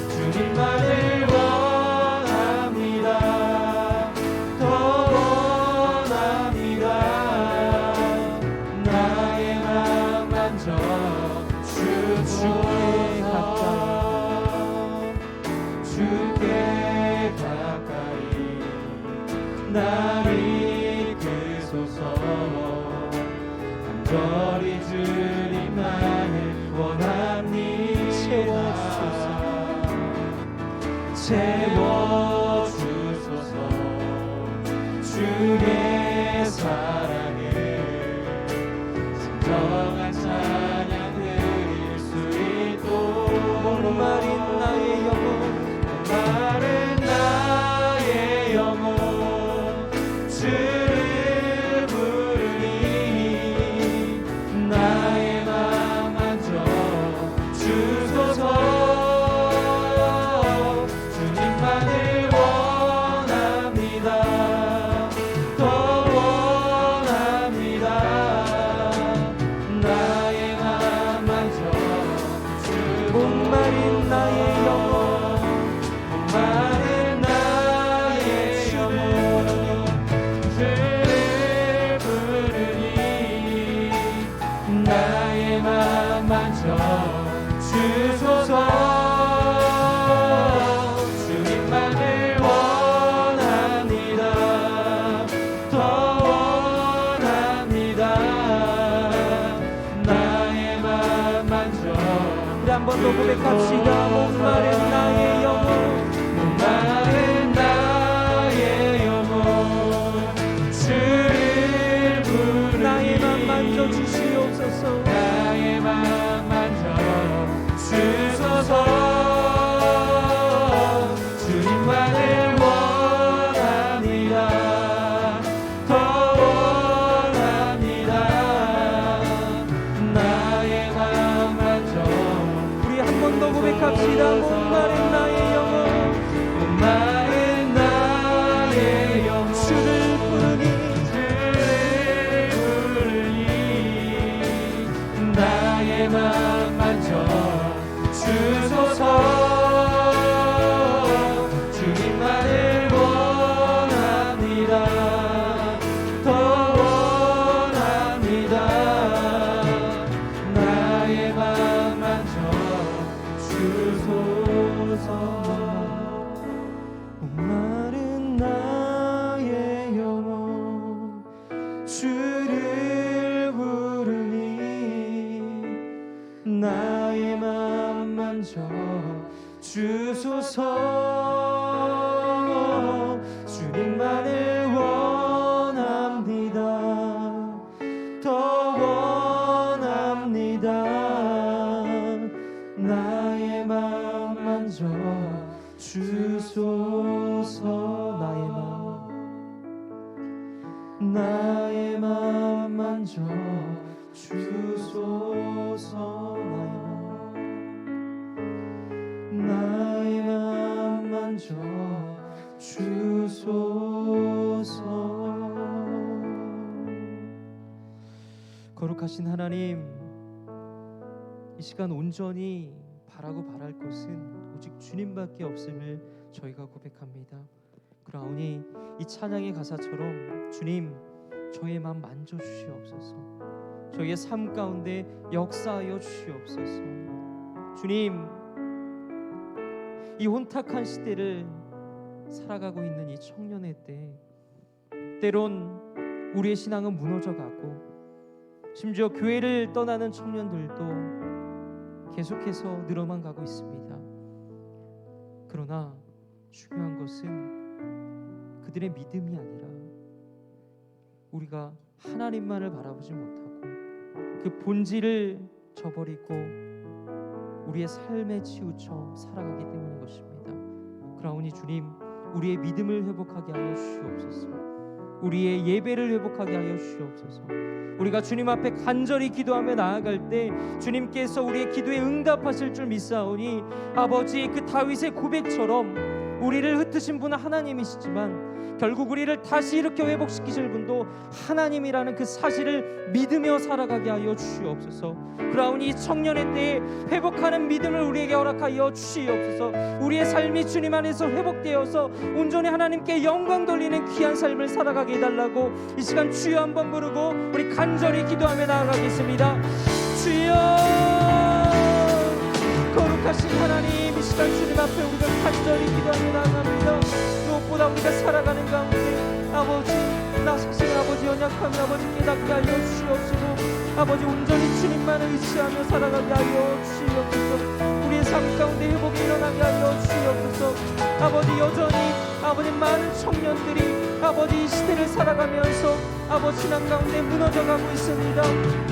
주님만을 원합니다. 더 원합니다. 나의 맘 만져 주소서. 주께 가까이 날 이끄소서. 간절히 주님만을 원합니다. 채워주소서. 주의 사랑을 진정한 찬양 드릴 수 있도록 목마른 나의 영혼, 마른 나의 영혼 주를 부르니 나의 맘 만져 주소서. 주님만 목마른 나의 영혼 목마른 나의 영혼 주를 부르니 나의 맘 만져 주소서. 주님만을 원합니다. 더 원합니다. 나의 맘 만져. 우리 한 번 더 고백합시다. 목마른 나의 영혼 목마른 나의 영혼 주를 부르니 나의 맘 만져 주시옵소서. 나의 맘 만져 주소서. 주님만을 원합니다. 더 원합니다. 나의 맘 만져. 우리 한 번 더 고백합시다. 목마른 나의 영혼 목마른 나의 영혼 주를 부르니 주를 부르니 나의 맘 만져 주소서. 주님만을 원합니다. 더 원합니다. 나의 맘 만져 주소서. 목마른 나의 영혼 주를 부르니 나의 맘 만져 주소서. 주님만을 원합니다. 더 원합니다. 나의 맘 만져 주소서. 나의 맘 만져 주소서. 나의 맘 만져 주소서. 거룩하신 하나님, 이 시간 온전히 바라고 바랄 것은 오직 주님밖에 없음을 저희가 고백합니다. 그러하오니 이 찬양의 가사처럼 주님, 저의 마음 만져주시옵소서. 저희의 삶 가운데 역사하여 주시옵소서. 주님, 이 혼탁한 시대를 살아가고 있는 이 청년의 때, 때론 우리의 신앙은 무너져가고 심지어 교회를 떠나는 청년들도 계속해서 늘어만 가고 있습니다. 그러나 중요한 것은 그들의 믿음이 아니라 우리가 하나님만을 바라보지 못하고 그 본질을 저버리고 우리의 삶에 치우쳐 살아가기 때문인 것입니다. 그러하오니 주님, 우리의 믿음을 회복하게 하여 주시옵소서. 우리의 예배를 회복하게 하여 주시옵소서. 우리가 주님 앞에 간절히 기도하며 나아갈 때 주님께서 우리의 기도에 응답하실 줄 믿사오니 아버지, 그 다윗의 고백처럼 우리를 흩으신 분은 하나님이시지만 결국 우리를 다시 일으켜 회복시키실 분도 하나님이라는 그 사실을 믿으며 살아가게 하여 주시옵소서. 그러하오니 이 청년의 때에 회복하는 믿음을 우리에게 허락하여 주시옵소서. 우리의 삶이 주님 안에서 회복되어서 온전히 하나님께 영광 돌리는 귀한 삶을 살아가게 해달라고 이 시간 주여 한번 부르고 우리 간절히 기도하며 나아가겠습니다. 주여, 거룩하신 하나님, 이 시간 주님 앞에 우리가 간절히 기도하며 나아갑니다. 무엇보다 우리가 살아가는 가운데 아버지, 나 자신을 아버지 연약함을 아버지 깨닫게 하여 주시옵시고 아버지 온전히 주님만을 의지하며 살아가게 하여 주시옵소서. 우리의 삶 가운데 회복이 일어나게 하여 주시옵소서. 아버지, 여전히 아버지 많은 청년들이 아버지 이 시대를 살아가면서 아버지 신앙 가운데 무너져가고 있습니다.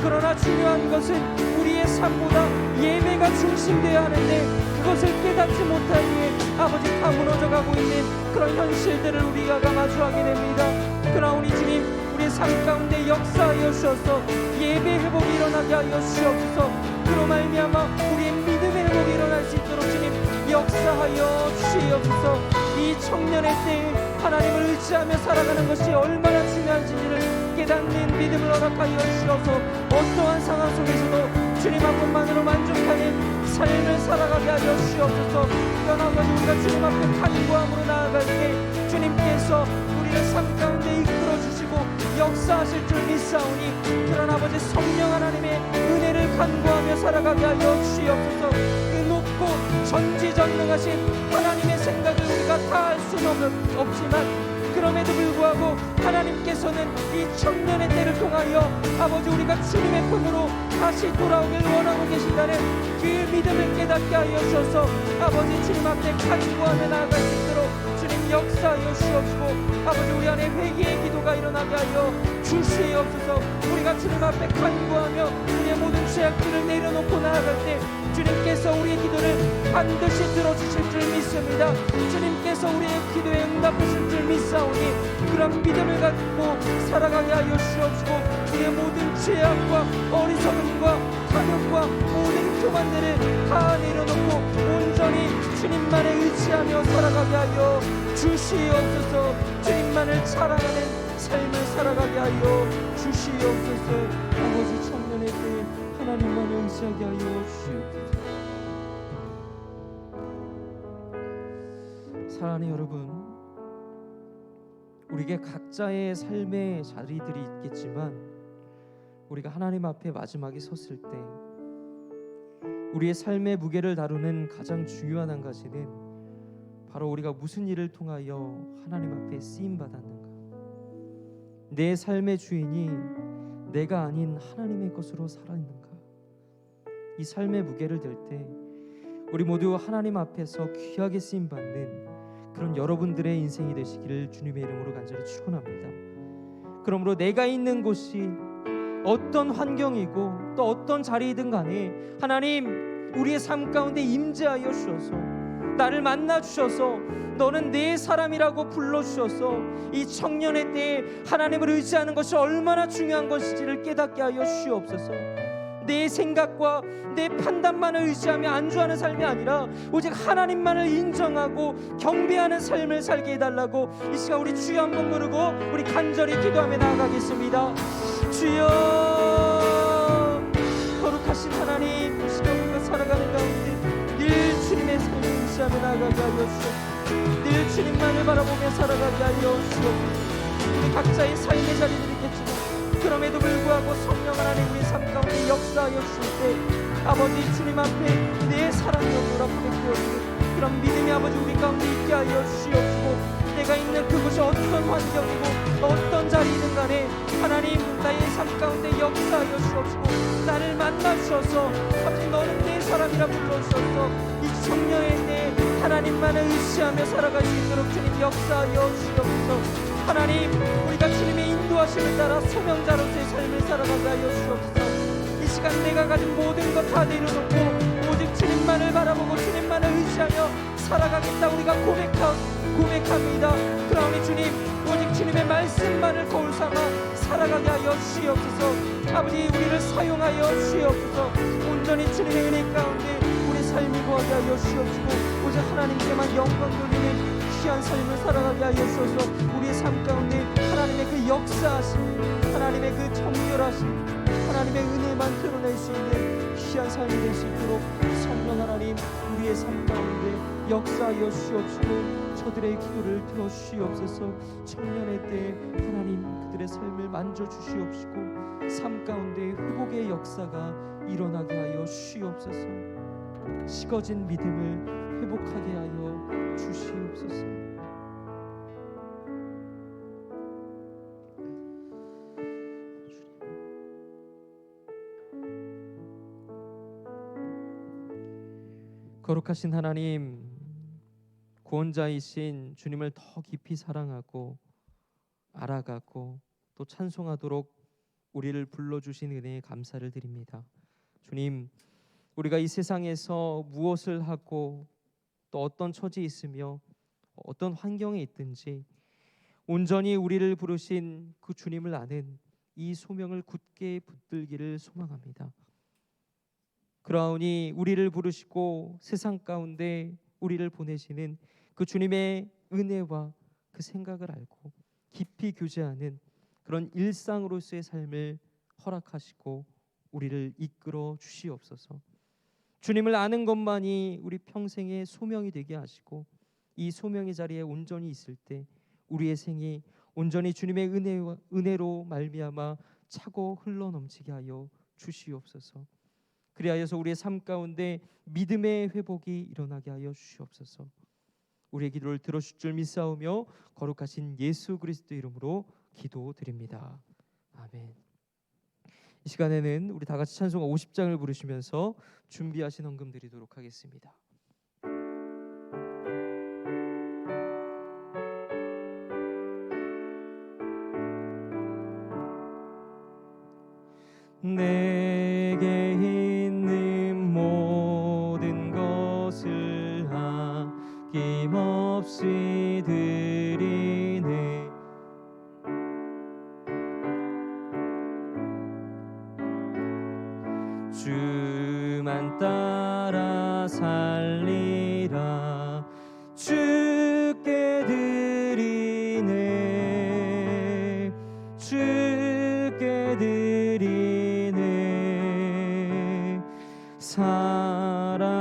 그러나 중요한 것은 우리의 삶보다 예배가 중심되어야 하는데 그것을 깨닫지 못하기에 아버지 다 무너져가고 있는 그런 현실들을 우리가 마주하게 됩니다. 그러하오니 주님, 우리의 삶 가운데 역사하여 주셔서 예배 회복이 일어나게 하여 주시옵소서. 그로 말미암아 우리의 믿음의 회복이 일어날 수 있도록 주님 역사하여 주시옵소서. 이 청년의 때에 하나님을 의지하며 살아가는 것이 얼마나 중요한지를 깨닫는 믿음을 허락하여 주셔서 어떠한 상황 속에서도 주님 한 분만으로 만족하는 삶을 살아가게 하여 주시옵소서. 떠나가지고 우리가 주님 앞에 간구함으로 나아갈 때 주님께서 우리를 삶 가운데 이끌어 주시고 역사하실 줄 믿사오니 그런 아버지 성령 하나님의 은혜를 간구하며 살아가게 하여 주시옵소서. 그 높고 전지전능하신 하나님의 생각을 우리가 다 알 수는 없지만 그럼에도 불구하고 하나님께서는 이 청년의 때를 통하여 아버지 우리가 주님의 품으로 다시 돌아오길 원하고 계신다는 그 믿음을 깨닫게 하여 주셔서 아버지 주님 앞에 간구하며 나아갈 수 있도록 주님 역사하여 주옵시고 아버지 우리 안에 회개의 기도가 일어나게 하여 주시옵소서. 우리가 주님 앞에 간구하며 우리의 모든 죄악들을 내려놓고 나아갈 때 주님께서 우리의 기도를 반드시 들어주실 줄 믿습니다. 주님께서 우리의 기도에 응답하실 줄 믿사오니 그런 믿음을 갖고 살아가게 하여 주옵시고 우리의 모든 죄악과 어리석음과 탐욕과 모든 교만들을 다 내려놓고 온전히 주님만을 의지하며 살아가게 하여 주시옵소서. 주님만을 사랑하는 삶을 살아가게 하여 주시옵소서. 아버지 청년의 때에 하나님만을 의지하게 하여 주시옵소서. 사랑하는 여러분, 우리에게 각자의 삶의 자리들이 있겠지만 우리가 하나님 앞에 마지막에 섰을 때 우리의 삶의 무게를 다루는 가장 중요한 한 가지는 바로 우리가 무슨 일을 통하여 하나님 앞에 쓰임 받았는가. 내 삶의 주인이 내가 아닌 하나님의 것으로 살아있는가. 이 삶의 무게를 들 때 우리 모두 하나님 앞에서 귀하게 쓰임 받는 그런 여러분들의 인생이 되시기를 주님의 이름으로 간절히 축원합니다. 그러므로 내가 있는 곳이 어떤 환경이고 또 어떤 자리이든 간에 하나님 우리의 삶 가운데 임재하여 주셔서 나를 만나 주셔서 너는 내 사람이라고 불러주셔서 이 청년의 때에 하나님을 의지하는 것이 얼마나 중요한 것인지를 깨닫게 하여 주시옵소서. 내 생각과 내 판단만을 의지하며 안주하는 삶이 아니라 오직 하나님만을 인정하고 경배하는 삶을 살게 해달라고 이 시간 우리 주여 한번 부르고 우리 간절히 기도하며 나아가겠습니다. 주여, 거룩하신 하나님, 이 시간 우리가 살아가는 가운데 늘 주님의 삶을 의지하며 나아가게 하여 주옵소서. 늘 주님만을 바라보며 살아가게 하여 주옵소서. 우리 각자의 삶의 자리들이 있겠지만 그럼에도 불구하고 성령 하나님 우리 삶 가운데 역사하여 주실 때 아버지 주님 앞에 내 사랑이 없노라 고백되어지는 그런 믿음이 아버지 우리 가운데 있게 하여 주시옵시고 내가 있는 그곳이 어떤 환경이고 어떤 자리이든 간에 하나님 나의 삶 가운데 역사하여 주옵시고 나를 만나 주셔서 아버지 너는 내 사람이라 불러주셔서 이 청년의 때 하나님만을 의지하며 살아갈 수 있도록 주님 역사하여 주옵소서. 하나님 우리가 주님의 인도하심을 따라 소명자로서의 삶을 살아가게 하여 주옵소서. 이 시간 내가 가진 모든 것 다 내려놓고 오직 주님만을 바라보고 주님만을 의지하며 살아가겠다 우리가 고백합니다. 그러니 주님 오직 주님의 말씀만을 거울 삼아 살아가게 하여 주시옵소서. 아버지 우리를 사용하여 주시옵소서. 온전히 주님의 은혜 가운데 우리 삶이 거하게 하여 주시옵시고 오직 하나님께만 영광 돌리는 귀한 삶을 살아가게 하여 주셔서 우리의 삶 가운데 하나님의 그 역사하심 하나님의 그 정결하심 하나님의 은혜만 드러낼 수 있는 귀한 삶이 될 수 있도록 성령 하나님 우리의 삶 가운데 역사하여 주시옵시고 저들의 기도를 들어주시옵소서. 청년의 때 하나님 그들의 삶을 만져주시옵시고 삶 가운데 회복의 역사가 일어나게 하여 주시옵소서. 식어진 믿음을 회복하게 하여 주시옵소서. 거룩하신 하나님, 구원자이신 주님을 더 깊이 사랑하고 알아가고 또 찬송하도록 우리를 불러주신 은혜에 감사를 드립니다. 주님, 우리가 이 세상에서 무엇을 하고 또 어떤 처지에 있으며 어떤 환경에 있든지 온전히 우리를 부르신 그 주님을 아는 이 소명을 굳게 붙들기를 소망합니다. 그러하오니 우리를 부르시고 세상 가운데 우리를 보내시는 그 주님의 은혜와 그 생각을 알고 깊이 교제하는 그런 일상으로서의 삶을 허락하시고 우리를 이끌어 주시옵소서. 주님을 아는 것만이 우리 평생의 소명이 되게 하시고 이 소명의 자리에 온전히 있을 때 우리의 생이 온전히 주님의 은혜로 말미암아 차고 흘러넘치게 하여 주시옵소서. 그리하여서 우리의 삶 가운데 믿음의 회복이 일어나게 하여 주시옵소서. 우리의 기도를 들어주실 줄 믿사오며 거룩하신 예수 그리스도 이름으로 기도드립니다. 아멘. 이 시간에는 우리 다 같이 찬송가 50장을 부르시면서 준비하신 헌금 드리도록 하겠습니다. 내게 있는 모든 것을 아낌없이 드리네. 주만 따라 살리라. 주께 드리네. 주께 드리네.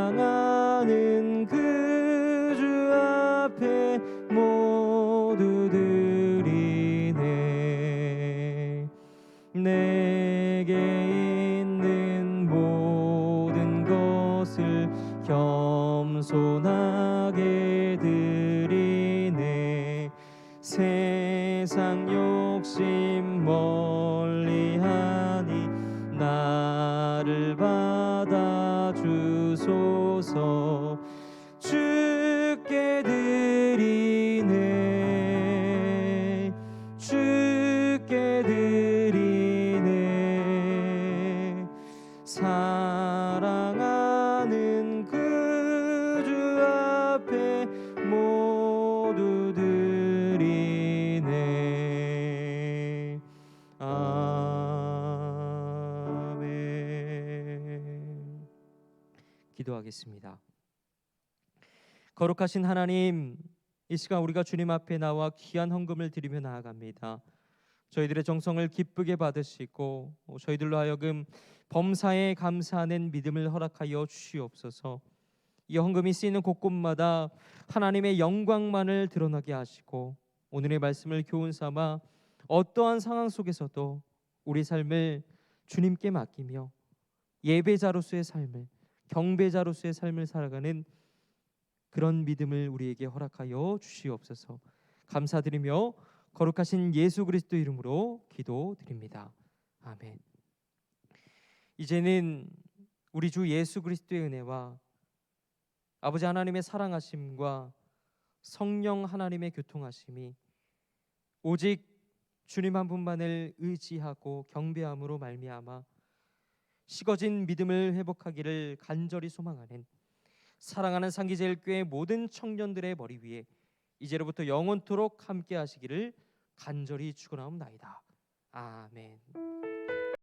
사랑하는 그 주 앞에 모두 드리네. 내게 있는 모든 것을 겸손하게 드리네. 세상 욕심 멀리하니 나를 받아 주소서. 주께 드리네. 주께 드리네. 사랑하는 그 주 앞에 모두 드리네. 아멘. 기도하겠습니다. 거룩하신 하나님, 이 시간 우리가 주님 앞에 나와 귀한 헌금을 드리며 나아갑니다. 저희들의 정성을 기쁘게 받으시고 저희들로 하여금 범사에 감사하는 믿음을 허락하여 주시옵소서. 이 헌금이 쓰이는 곳곳마다 하나님의 영광만을 드러나게 하시고 오늘의 말씀을 교훈 삼아 어떠한 상황 속에서도 우리 삶을 주님께 맡기며 예배자로서의 삶을, 경배자로서의 삶을 살아가는 그런 믿음을 우리에게 허락하여 주시옵소서. 감사드리며 거룩하신 예수 그리스도 이름으로 기도드립니다. 아멘. 이제는 우리 주 예수 그리스도의 은혜와 아버지 하나님의 사랑하심과 성령 하나님의 교통하심이 오직 주님 한 분만을 의지하고 경배함으로 말미암아 식어진 믿음을 회복하기를 간절히 소망하는 사랑하는 상기제일교회 모든 청년들의 머리 위에 이제로부터 영원토록 함께 하시기를 간절히 축원하옵나이다. 아멘.